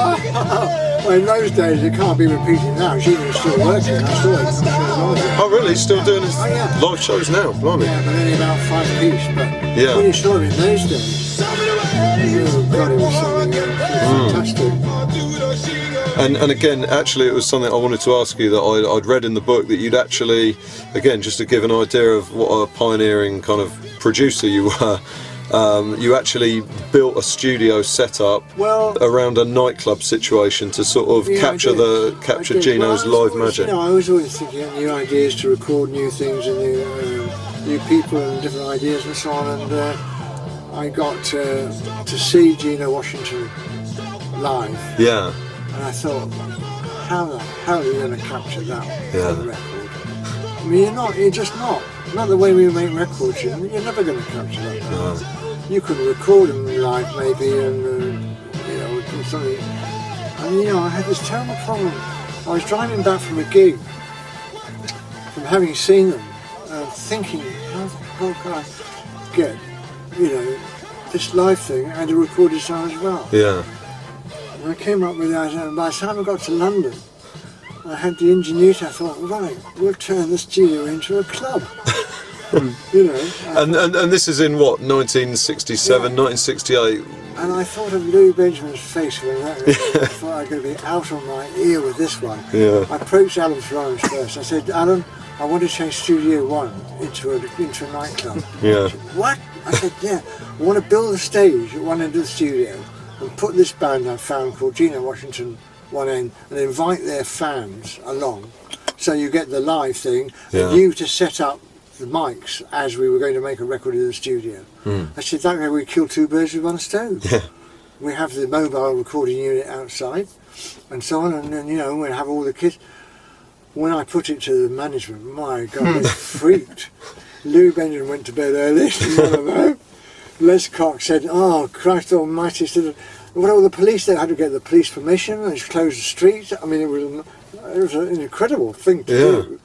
Well, in those days it can't be repeated now. Geno's still working. I saw it. Oh really? He's still doing his Oh, yeah. live shows now, blimey. Yeah, but only about 5 piece. But Yeah. when you saw him in those days, oh God, it was something fantastic. And again, actually, it was something I wanted to ask you that I'd read in the book that you'd actually, again, just to give an idea of what a pioneering kind of producer you were, you actually built a studio setup around a nightclub situation to sort of capture Geno's live magic. I was always thinking of new ideas to record new things and new people and different ideas and so on. And I got to see Geno Washington live. Yeah. And I thought, how the hell are you going to capture that on the record? I mean, you're just not. Not the way we make records, you're never going to capture that. No. You could record them live maybe and, do something. And, I had this terrible problem. I was driving back from a gig, from having seen them, thinking, how the hell can I get, this live thing and a recorded sound as well? Yeah. And I came up with that, and by the time I got to London, I had the ingenuity. I thought, right, we'll turn the studio into a club. And this is in what, 1967, 1968? And I thought of Louis Benjamin's face when that was. I thought I was going to be out on my ear with this one. Yeah. I approached Alan Florence first. I said, Alan, I want to change Studio 1 into a nightclub. Yeah. What? I said, yeah. I want to build a stage at one end of the studio and put this band I found called Geno Washington one end and invite their fans along. So you get the live thing and you to set up the mics as we were going to make a record in the studio. I said, that way we kill 2 birds with one stone. Yeah. We have the mobile recording unit outside and so on, and then, we have all the kit. When I put it to the management, my God, they freaked. Lou Benjamin went to bed early, Les Cox said, oh, Christ almighty, said, what all the police, they had to get the police permission, and just close the street. I mean, it was an incredible thing to do.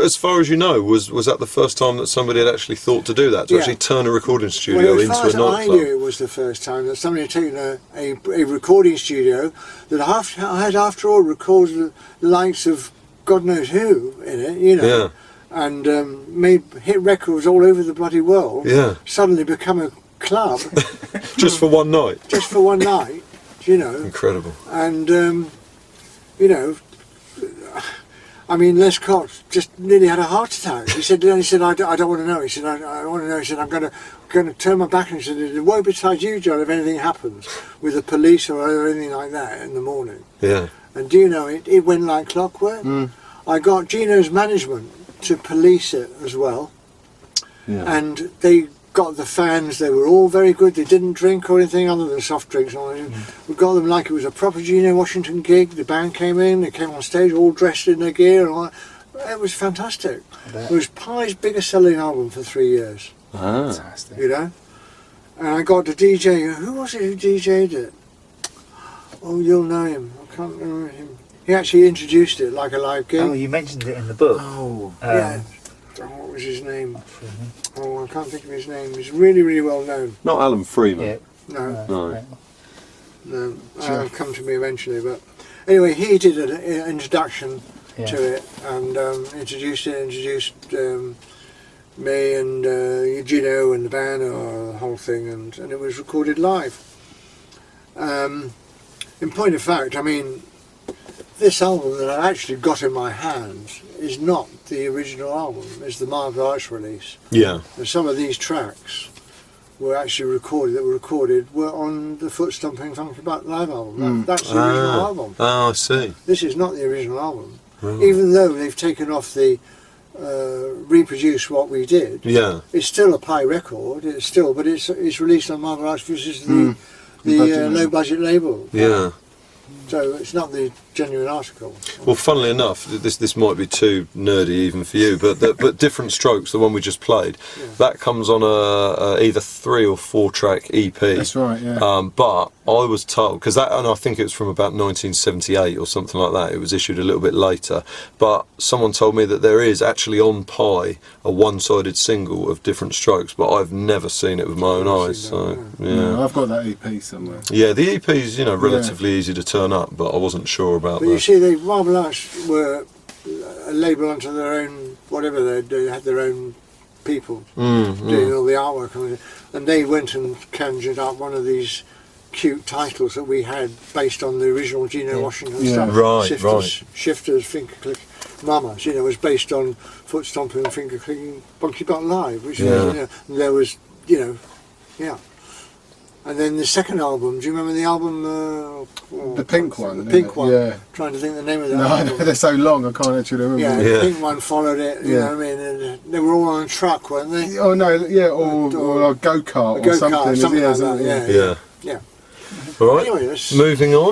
As far as you know, was that the first time that somebody had actually thought to do that, to actually turn a recording studio into a nightclub? As far as I knew, it was the first time that somebody had taken a recording studio that had, after all, recorded the likes of God knows who in it, and made hit records all over the bloody world, suddenly become a club. Just for one night? Just for one night, Incredible. And, I mean, Les Cox just nearly had a heart attack. He said, I don't want to know. He said, I want to know. He said, I'm going to turn my back. And he said, it won't be beside you, John, if anything happens with the police or anything like that in the morning. Yeah. And do you know, it went like clockwork. I got Geno's management to police it as well. Yeah. And they got the fans, they were all very good. They didn't drink or anything other than soft drinks. We got them like it was a proper Geno Washington gig. The band came in, they came on stage all dressed in their gear and all that. It was fantastic. It was Pie's biggest selling album for 3 years. Fantastic. You know? And I got the DJ, who was it who DJ'd it? Oh, you'll know him. I can't remember him. He actually introduced it like a live gig. Oh, you mentioned it in the book. Oh, yeah. What was his name? Oh, I can't think of his name. He's really, really well known. Not Alan Freeman. Yeah. No. It'll come to me eventually. But anyway, he did an introduction to it and introduced me and Geno and the band, or the whole thing, and it was recorded live. In point of fact, I mean, this album that I actually got in my hands is not the original album, it's the Marble Arch release. Yeah. And some of these tracks were actually recorded were on the Foot Stomping Funky Butt live album. That's the original album. Oh, I see. This is not the original album. Even though they've taken off the reproduce what we did, it's still a Pie record, but it's released on Marble Arch, which is the low budget label. Yeah. So it's not the genuine article. Well, funnily enough, this might be too nerdy even for you, but Different Strokes, the one we just played, that comes on a either 3 or 4 track EP. That's right, yeah. But I was told, because that, and I think it was from about 1978 or something like that, it was issued a little bit later, but someone told me that there is actually on Pie a one-sided single of Different Strokes, but I've never seen it with my own eyes. So No, I've got that EP somewhere. Yeah, the EP is, you know, relatively easy to turn up, but I wasn't sure about But that. you see, the Marble Arch were a label unto their own, whatever they had their own people doing all the artwork, and they went and conjured up one of these cute titles that we had based on the original Geno Washington stuff. Shifters, Finger Click, Mamas, you know, was based on Foot Stomping and Finger Clicking Bunky Butt Live, which was, you know, and there was, you know, And then the second album, do you remember the album? The pink one. The pink one. Yeah. Trying to think the name of that No, album. they're so long, I can't actually remember. Yeah, the pink one followed it, you know what I mean? And they were all on a truck, weren't they? Oh no, yeah, or a go-kart or something. Like that, yeah. All right, anyway, moving on.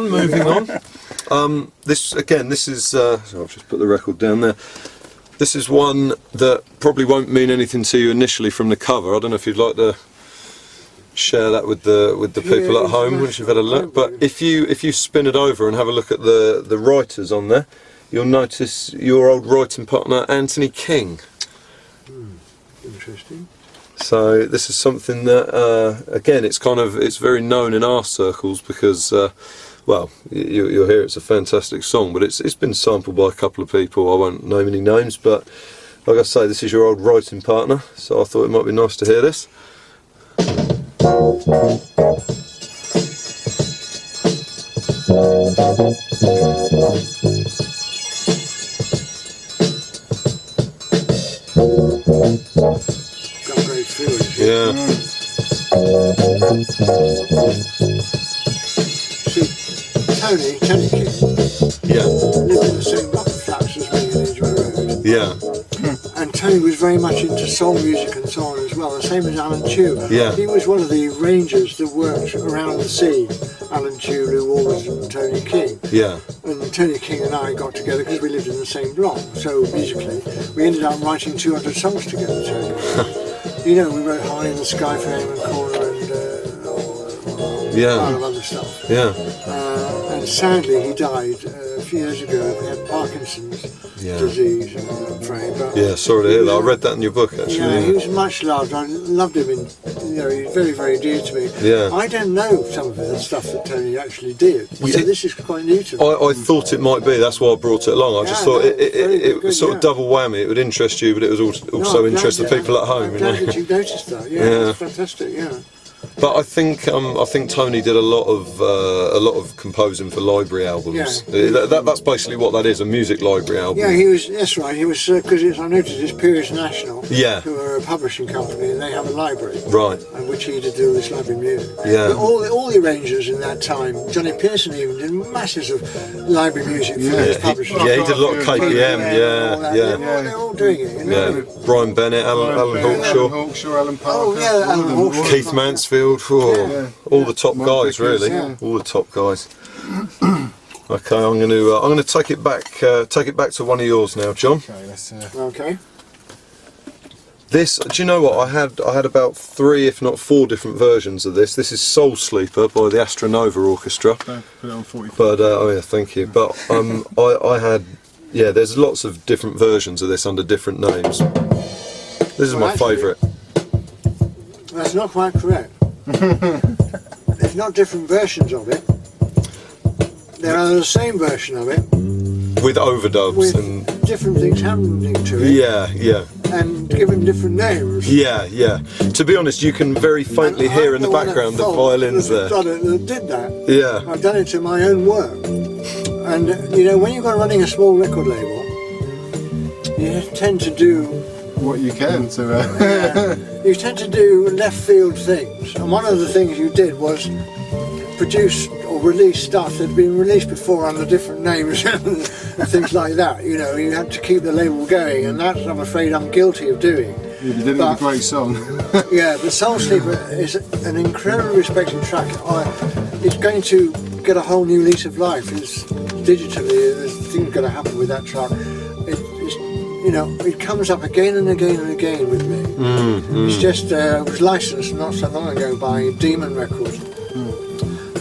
This is, so I've just put the record down there. This is one that probably won't mean anything to you initially from the cover. I don't know if you'd like to share that with the people at home once you've had a look. But if you spin it over and have a look at the writers on there, you'll notice your old writing partner Anthony King. Interesting. So this is something that again, it's very known in our circles because well, you'll hear it's a fantastic song, but it's been sampled by a couple of people. I won't name any names, but like I say, this is your old writing partner, so I thought it might be nice to hear this. Got great feelings. Yeah. See, Tony King lived in the same block of flats as me in Edgware Road. Yeah. And Tony was very much into soul music and so on as well, the same as Alan Tew. Yeah. He was one of the arrangers that worked around the scene, Alan Tew, Lou Walters and Tony King. Yeah. And Tony King and I got together because we lived in the same block, so musically we ended up writing 200 songs together, Tony. You know, we wrote High in the Sky for Eamon Corner and a lot of other stuff. Yeah. And sadly he died a few years ago. He had Parkinson's disease, I'm afraid. But yeah, sorry to hear that. I read that in your book actually. Yeah, he was much loved. I loved him, and you know, he's very, very dear to me. Yeah. I don't know some of the stuff that Tony actually did, so this is quite new to me. I thought it might be, that's why I brought it along. I just thought it was sort of double whammy. It would interest you, but it was also interest the people at home. I'm glad that you noticed that. Yeah, it's fantastic. Yeah. But I think Tony did a lot of composing for library albums. Yeah. That's basically what that is, a music library album. Yeah, he was. That's right. He was because I noticed it's Period National. Yeah. Who are a publishing company and they have a library. Right. And which he did do this library music. Yeah. But all the arrangers in that time, Johnny Pearson even did masses of library music for his publishing. He did a lot of KPM. They're all doing it. You know? Yeah. Brian Bennett, Alan Hawkshaw, Alan Parker. Oh yeah, Alan Hawkshaw. Keith Mansfield, all the top guys, really. All the top guys. Okay, I'm going to take it back to one of yours now, John. Okay, let's. Okay. This, do you know what? I had about 3, if not 4 different versions of this. This is Soul Sleeper by the Astronova Orchestra. Put it on 44. But oh yeah, thank you. But I had, yeah, there's lots of different versions of this under different names. This is my favourite. That's not quite correct. There's not different versions of it. There are the same version of it with overdubs with and different things happening to it. Yeah. And given different names. Yeah. To be honest, you can very faintly hear in the background the violins there. That did that. Yeah. I've done it to my own work. And you know, when you're running a small record label, you tend to do what you can to. You tend to do left field things, and one of the things you did was produce or release stuff that had been released before under different names and things like that. You know, you had to keep the label going, and that's, I'm afraid, I'm guilty of doing. You did it with a great song. Yeah, but Soul Sleeper is an incredibly respected track. It's going to get a whole new lease of life. It's digitally, there's things going to happen with that track. You know, it comes up again and again and again with me. It's just, it was licensed not so long ago by Demon Records.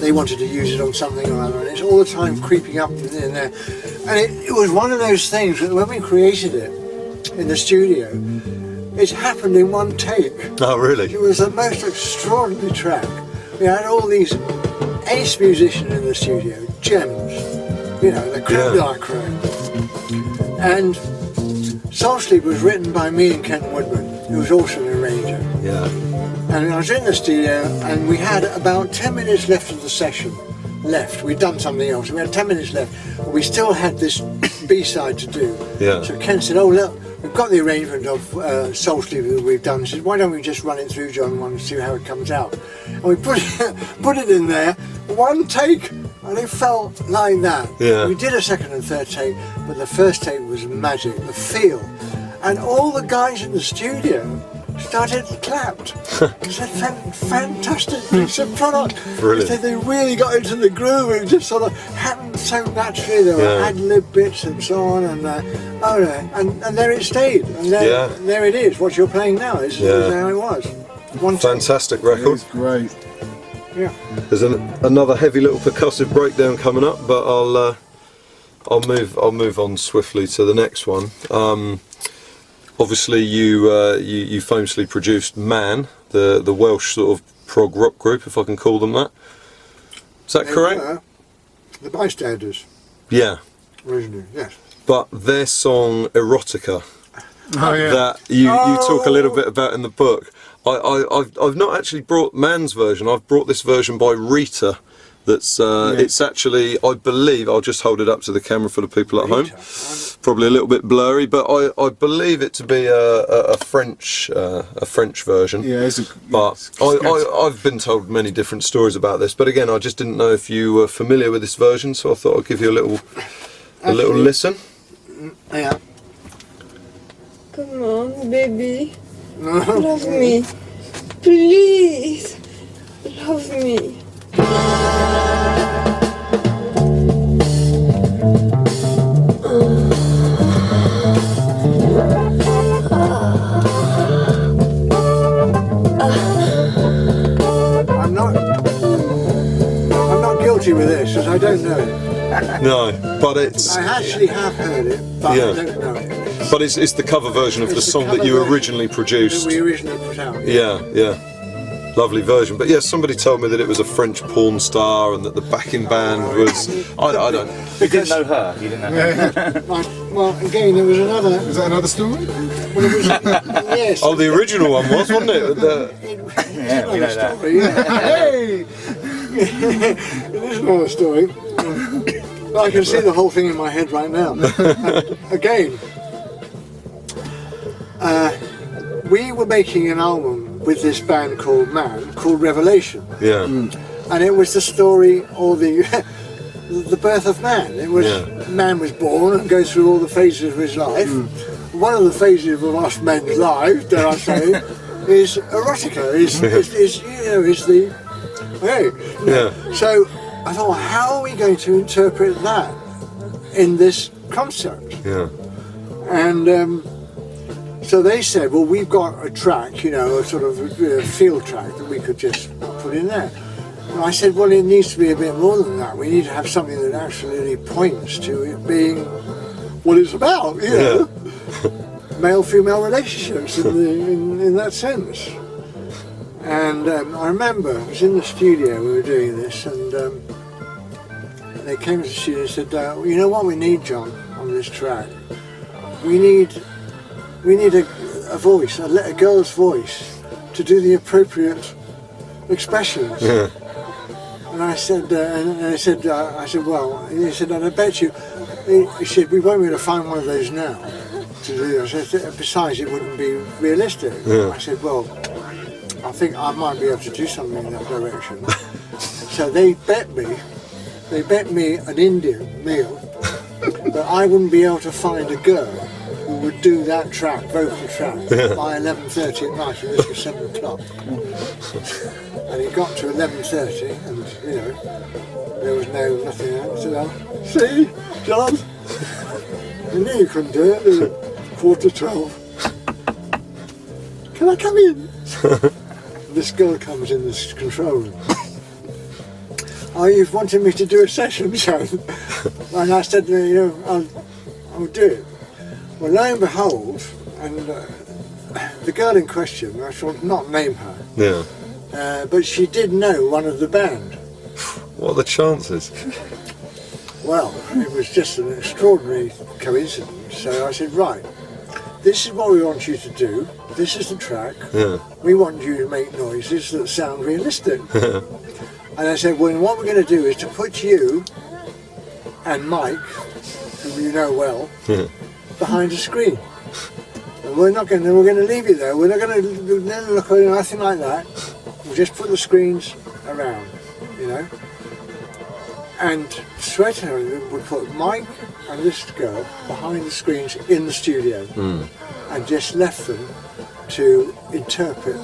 They wanted to use it on something or other, and it's all the time creeping up in there. And it was one of those things that when we created it in the studio, it happened in one take. Oh, really? It was the most extraordinary track. We had all these ace musicians in the studio, gems, you know, the creme de la creme. And Soul Sleep was written by me and Ken Woodman, who was also an arranger. Yeah. And I was in the studio, and we had about 10 minutes left of the session. We'd done something else. We had 10 minutes left, but we still had this B-side to do. Yeah. So Ken said, "Oh look, we've got the arrangement of Soul Sleep that we've done." He said, "Why don't we just run it through, John, and see how it comes out?" And we put it in there, one take, and it felt like that. Yeah. We did a second and third take, but the first take was magic, the feel. And all the guys in the studio started clapped. They said, fantastic piece of product. Brilliant. They said they really got into the groove. It just sort of happened so naturally. There were ad-lib bits and so on, and and there it stayed. And there it is. What you're playing now is how it was. Fantastic record. It's great. Yeah. There's another heavy little percussive breakdown coming up, but I'll move on swiftly to the next one. Obviously, you famously produced Man, the Welsh sort of prog rock group, if I can call them that. Is that correct? The Bystanders. Yeah. Originally, yes. But their song Erotica, that you talk a little bit about in the book. I've not actually brought Man's version. I've brought this version by Rita. That's it's actually, I believe, I'll just hold it up to the camera for the people at home. Probably a little bit blurry, but I believe it to be a French version. Yeah, but I've been told many different stories about this. But again, I just didn't know if you were familiar with this version, so I thought I'd give you a little listen. Yeah. Come on, baby, love me, please, love me. I'm not guilty with this, because I don't know it. No, but it's... I actually have heard it, but I don't know it. But it's the cover version of the song that you originally produced. That we originally put out. Yeah. Lovely version. But yeah, somebody told me that it was a French porn star and that the backing band was... I don't... You didn't know her? You didn't know her? Well, again, there was another... Is that another story? Well, it was, yes. Oh, the original one was, wasn't it? Yeah, we know that. Story, yeah. Hey! It is another story. But I can see the whole thing in my head right now. Again, we were making an album with this band called Revelation. Yeah. And it was the story, or the birth of man. It was man was born and goes through all the phases of his life. One of the phases of us men's lives, dare I say, is erotica. Is the So I thought, how are we going to interpret that in this concept? Yeah. And so they said, well, we've got a track, a sort of field track that we could just put in there. And I said, well, it needs to be a bit more than that. We need to have something that actually points to it being what it's about, male-female relationships in that sense. And I remember I was in the studio, we were doing this, and they came to the studio and said, you know what we need, John, on this track? We need a voice, a girl's voice, to do the appropriate expressions. Yeah. And I said, well, he said, and I bet you, he said, we won't be able to find one of those now to do this. I said, besides, it wouldn't be realistic. Yeah. I said, well, I think I might be able to do something in that direction. So they bet me an Indian meal that I wouldn't be able to find a girl who would do that track, vocal track, by 11:30 at night, and this was 7 o'clock. And it got to 11:30, and there was nothing else. See, John, I knew you couldn't do it. It was 11:45. Can I come in? This girl comes in this control room. Oh, you've wanted me to do a session, John. And I said, I'll do it. Well, lo and behold, and the girl in question, I shall not name her. Yeah. But she did know one of the band. What are the chances? Well, it was just an extraordinary coincidence. So I said, right, this is what we want you to do. This is the track. Yeah. We want you to make noises that sound realistic. And I said, well, what we're going to do is to put you and Mike, who you know well, behind a screen. And we're going to leave you there. We're not going to look at anything like that. We'll just put the screens around, And straight away we put Mike and this girl behind the screens in the studio and just left them to interpret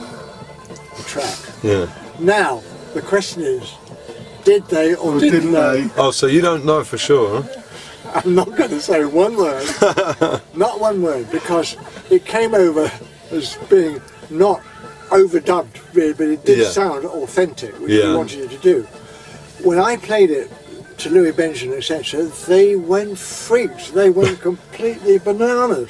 the track. Yeah. Now, the question is, did they or didn't they? Oh, so you don't know for sure, huh? I'm not going to say one word, not one word, because it came over as being not overdubbed, really, but it did sound authentic, which we wanted it to do. When I played it to Louis Benjamin, etc., they went freaks. They went completely bananas.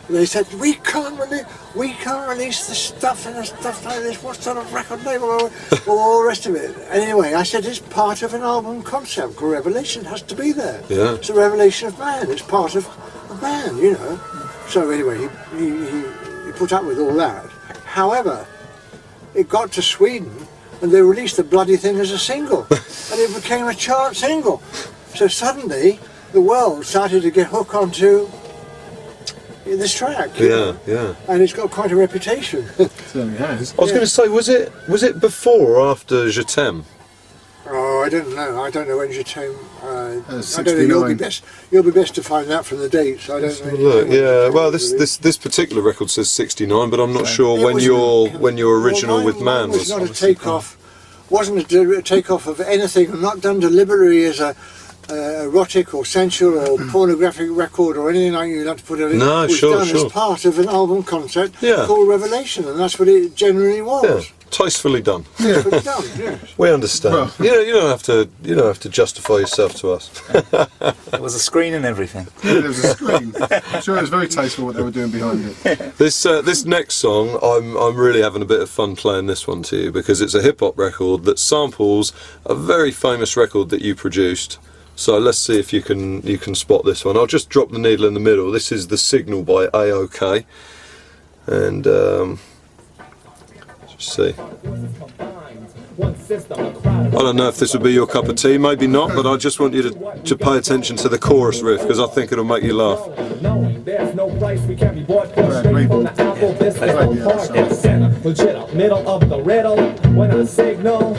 They said, we can't release this stuff and stuff like this. What sort of record label? Or all the rest of it. Anyway, I said it's part of an album concept called Revelation. It has to be there. Yeah. It's a revelation of man. It's part of a band, So anyway, he put up with all that. However, it got to Sweden and they released the bloody thing as a single, and it became a chart single. So suddenly, the world started to get hooked onto this track. Yeah. And it's got quite a reputation. Certainly has. I was going to say, was it before or after Je t'aime? Oh, I don't know. I don't know when Je-Tai-To. I don't know. 69. You'll be best to find that from the dates. I don't know. Look, yeah. Well, this particular record says 69, but I'm not sure when your original with Man was. Not a takeoff. Wasn't a takeoff of anything. Not done deliberately as a erotic or sensual or pornographic record or anything like you like to put it in. No, it was sure. as part of an album concept Yeah. called Revelation, and that's what it generally was. Yeah, tastefully done. That's what it done, yes. We understand. Well. You don't have to justify yourself to us. There was a screen and everything. Yeah, there was a screen. I'm sure it was very tasteful what they were doing behind it. This next song, I'm really having a bit of fun playing this one to you because it's a hip hop record that samples a very famous record that you produced. So let's see if you can spot this one. I'll just drop the needle in the middle. This is The Signal by AOK, and See. I don't know if this would be your cup of tea, maybe not, but I just want you to pay attention to the chorus riff because I think it'll make you laugh. There's no price we can be bought for straight from the apple. This is the part in the center, legit, middle of the riddle. When I signal,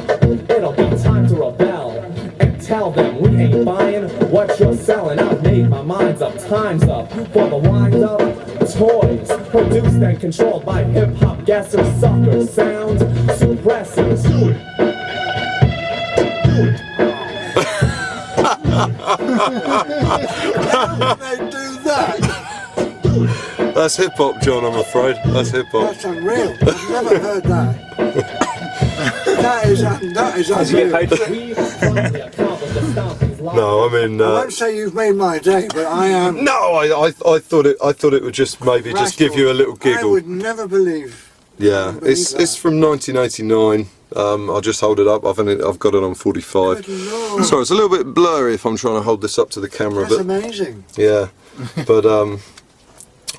it'll be time to rebel and tell them we ain't buying what you're selling. I've made my mind up, time's up for the wind up. Toys produced and controlled by hip hop guessers, suckers, sound suppressors. Do it. They do that. That's hip hop, John. I'm afraid that's hip hop. That's unreal. I've never heard that. That is Does he get unreal. paid for it? No, I mean. I won't say you've made my day, but I am. No, I thought it would just maybe just give you a little I giggle. would never believe. Yeah, it's from 1989. I'll just hold it up. I've got it on 45. Good Lord. Sorry, it's a little bit blurry if I'm trying to hold this up to the camera. That's But amazing. yeah, but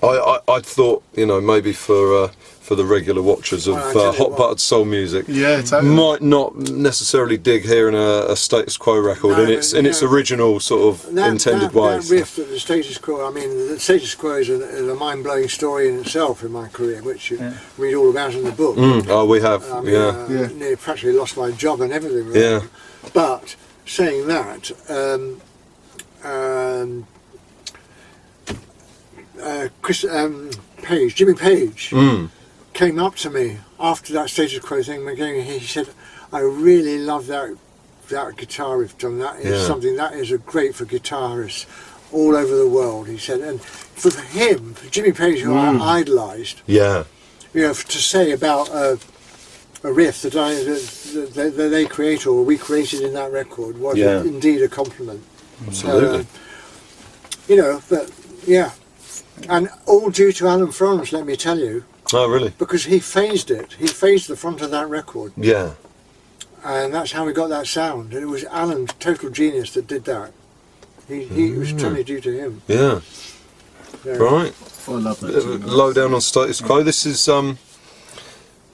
I thought, you know, maybe for the regular watchers of Well, I tell you hot what. buttered soul music, Yeah, totally. might not necessarily dig hearing a status quo record No, in its but, you know, original sort of intended way. That riff that the status quo, I mean, the status quo is a mind-blowing story in itself in my career, which you read all about in the book. Oh, we have, I mean, yeah. nearly practically lost my job and everything. Really. Yeah. But saying that, Jimmy Page, came up to me after that status quo thing. He said, "I really love that guitar riff, John. That is something that is great for guitarists all over the world." He said, and for him, for Jimmy Page, who I idolised, Yeah. you know, to say about a riff that they created or we created in that record was indeed a compliment. Absolutely. You know, but yeah, and all due to Alan Florence, let me tell you, Oh, really? because he phased it. He phased the front of that record, Yeah. and that's how we got that sound. And it was Alan's total genius that did that. It was totally due to him. Yeah. Yeah. Right. I love that tune. Low down on status quo. This is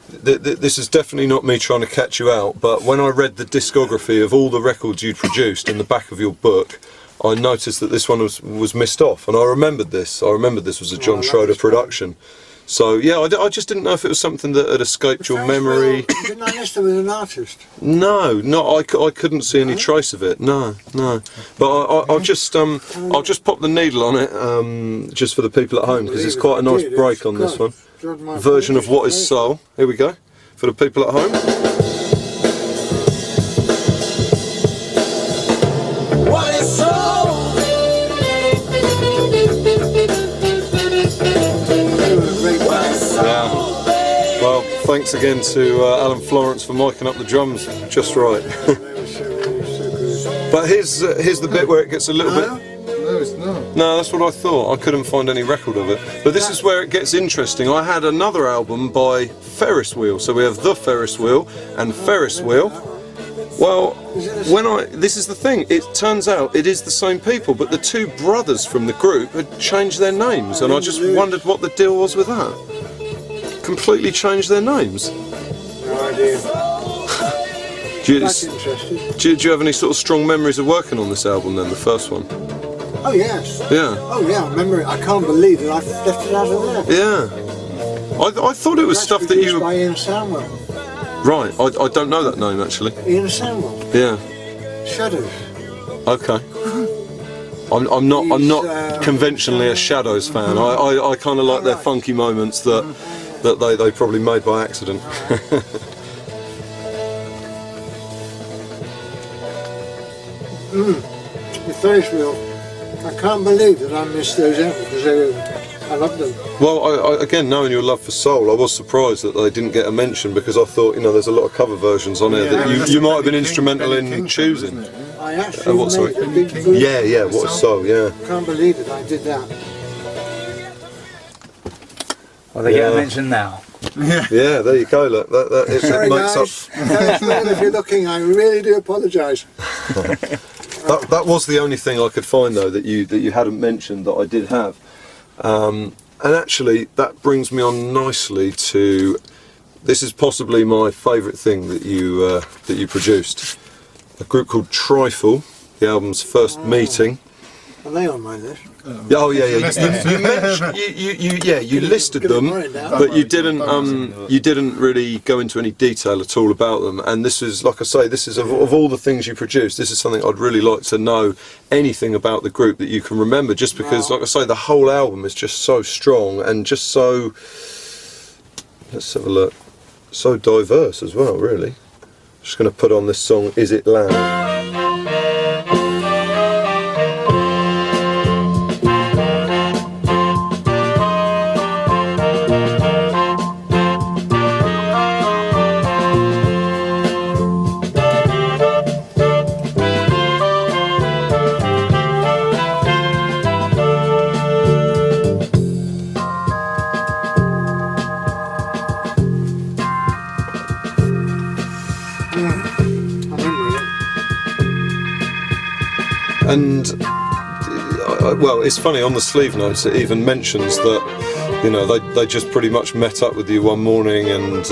this is definitely not me trying to catch you out, but when I read the discography of all the records you'd produced in the back of your book, I noticed that this one was missed off, and I remembered this. I remembered this was a John Schroeder production. So yeah, I just didn't know if it was something that had escaped your memory. Didn't I list him as an artist? No, I couldn't see any trace of it. No. But I'll just pop the needle on it, just for the people at home, because it's quite a nice break on this one. Version of What Is Soul. Here we go, for the people at home. What is soul? Yeah. Well, thanks again to Alan Florence for miking up the drums just right. But here's the bit where it gets a little bit. No, it's not. No, that's what I thought. I couldn't find any record of it. But this is where it gets interesting. I had another album by Ferris Wheel. So we have The Ferris Wheel and Ferris Wheel. Well, this is the thing. It turns out it is the same people, but the two brothers from the group had changed their names, and I just wondered what the deal was with that. Completely changed their names. No idea. That's interesting. Do you have any sort of strong memories of working on this album then, the first one? Oh yes. Yeah. Oh yeah, I remember it. I can't believe that I left it out of there. Yeah. I thought it was stuff that you... by Ian Samwell. Right, I don't know that name actually. Ian Samwell. Yeah. Shadows. Okay. I'm not conventionally a Shadows fan. I kind of like their funky moments that they probably made by accident. The Ferris Wheel. I can't believe that I missed those out because I loved them. Well, I, again, knowing your love for soul, I was surprised that they didn't get a mention, because I thought, you know, there's a lot of cover versions on here that you might have been instrumental in choosing. I actually what, sorry? made a big version. Yeah, What Is Soul, yeah. I can't believe it, I did that. Well, they get a mention now. Yeah, there you go. Look, it Sorry makes guys, up. if you're looking, I really do apologise. That was the only thing I could find though that you hadn't mentioned that I did have, and actually that brings me on nicely to this is possibly my favourite thing that you produced. A group called Trifle, the album's first meeting. Are they on my list? Oh yeah. You listed them, but you didn't really go into any detail at all about them. And this is, like I say, this is of all the things you produced, this is something I'd really like to know anything about the group that you can remember. Just because, like I say, the whole album is just so strong and just so. Let's have a look. So diverse as well, really. Just going to put on this song, Is It Loud? And well, it's funny, on the sleeve notes it even mentions that, you know, they just pretty much met up with you one morning and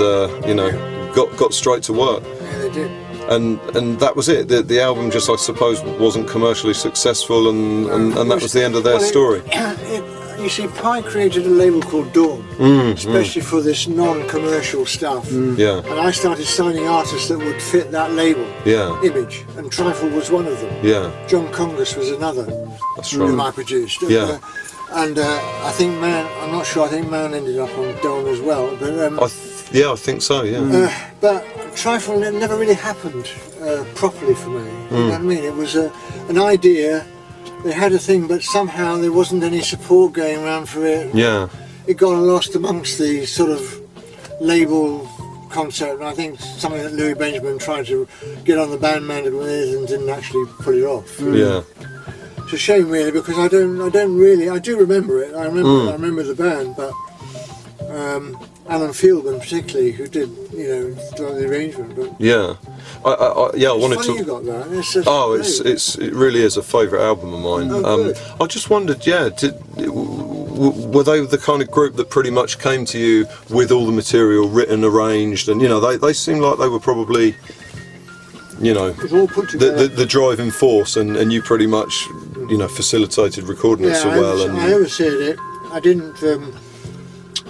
you know, got straight to work. Yeah, they did. And that was it. The album just, I suppose, wasn't commercially successful, and that was the end of their story. You see, Pi created a label called Dawn, especially for this non-commercial stuff. Yeah. And I started signing artists that would fit that label image, and Trifle was one of them. Yeah. John Congus was another. That's whom right. I produced. Yeah. And I think I'm not sure, I think Man ended up on Dawn as well. But I think so, yeah. but Trifle never really happened properly for me. You know what I mean? It was an idea. They had a thing, but somehow there wasn't any support going around for it. Yeah. It got lost amongst the sort of label concept, and I think something that Louis Benjamin tried to get on the band mandate with and didn't actually pull it off. Yeah. It's a shame, really, because I do remember it. I remember the band, but Alan Fieldman particularly, who did, you know, the arrangement. But yeah. I wanted funny to. You got that. It's it really is a favourite album of mine. Good. I just wondered, were they the kind of group that pretty much came to you with all the material written, arranged, and you know, they seemed like they were probably, you know, all put together. the driving force, and you pretty much, you know, facilitated recording it so well. I oversaid it. I didn't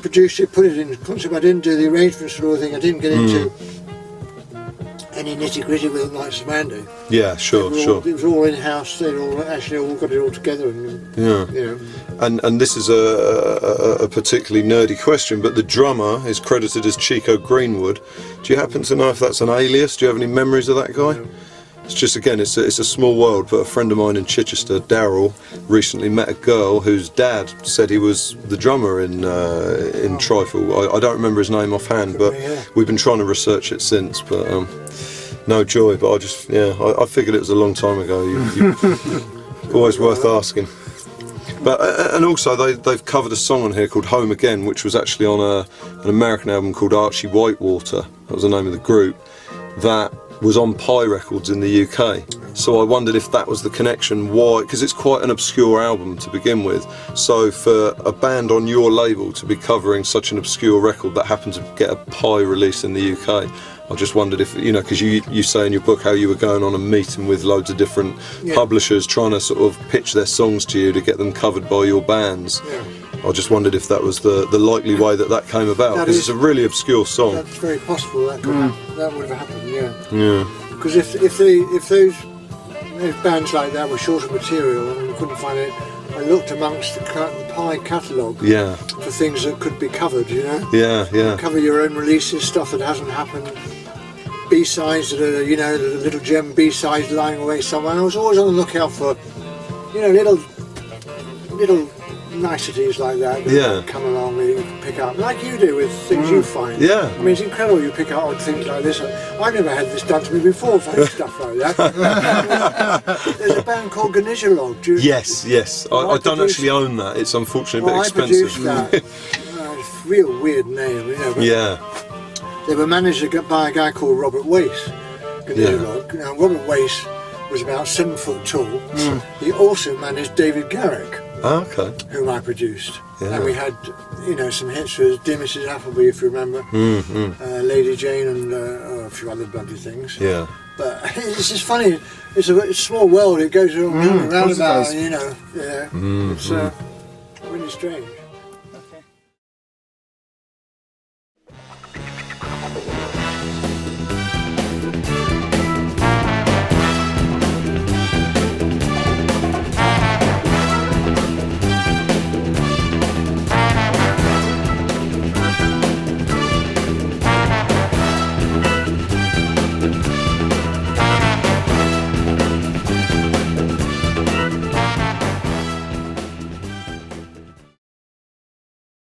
produce it, put it in concept. I didn't do the arrangements or anything. I didn't get into any nitty-gritty with it like Samandi. Yeah, sure. It was all in-house. They all got it all together. And, yeah. You know. And this is a particularly nerdy question, but the drummer is credited as Chico Greenwood. Do you happen to know if that's an alias? Do you have any memories of that guy? No. It's just, again, it's a small world, but a friend of mine in Chichester, Daryl, recently met a girl whose dad said he was the drummer in Trifle. I don't remember his name offhand, but we've been trying to research it since, but no joy. But I figured it was a long time ago. Always worth asking. But and also they've covered a song on here called Home Again, which was actually on an American album called Archie Whitewater. That was the name of the group. That was on Pi Records in the UK. So I wondered if that was the connection. Why? Because it's quite an obscure album to begin with. So for a band on your label to be covering such an obscure record that happened to get a Pi release in the UK, I just wondered if, you know, because you say in your book how you were going on a meeting with loads of different publishers trying to sort of pitch their songs to you to get them covered by your bands. Yeah. I just wondered if that was the likely way that came about, because it's a really obscure song. That's very possible. That would have happened. Yeah. Because if those bands like that were short of material and we couldn't find it, I looked amongst the Pi catalogue for things that could be covered. You know. Yeah. Cover your own releases, stuff that hasn't happened. B-sides that are, you know, the little gem B-sides lying away somewhere. I was always on the lookout for, you know, little niceties like that come along that you can pick up, like you do with things you find. I mean, it's incredible you pick up on things like this. I've never had this done to me before, stuff like that. There's a band called Genijalog. Yes. I don't actually own that. It's unfortunately a bit expensive. I produced that. It's a real weird name, you know. They were managed by a guy called Robert Wace. Now, Robert Wace was about 7 foot tall. He also managed David Garrick. Okay. whom I produced. Yeah. And we had, you know, some hits with Dear Mrs. Appleby, if you remember, Lady Jane, and a few other bloody things. Yeah. But it's just funny. It's a small world. It goes round and round about, does. you know. Yeah. It's really strange.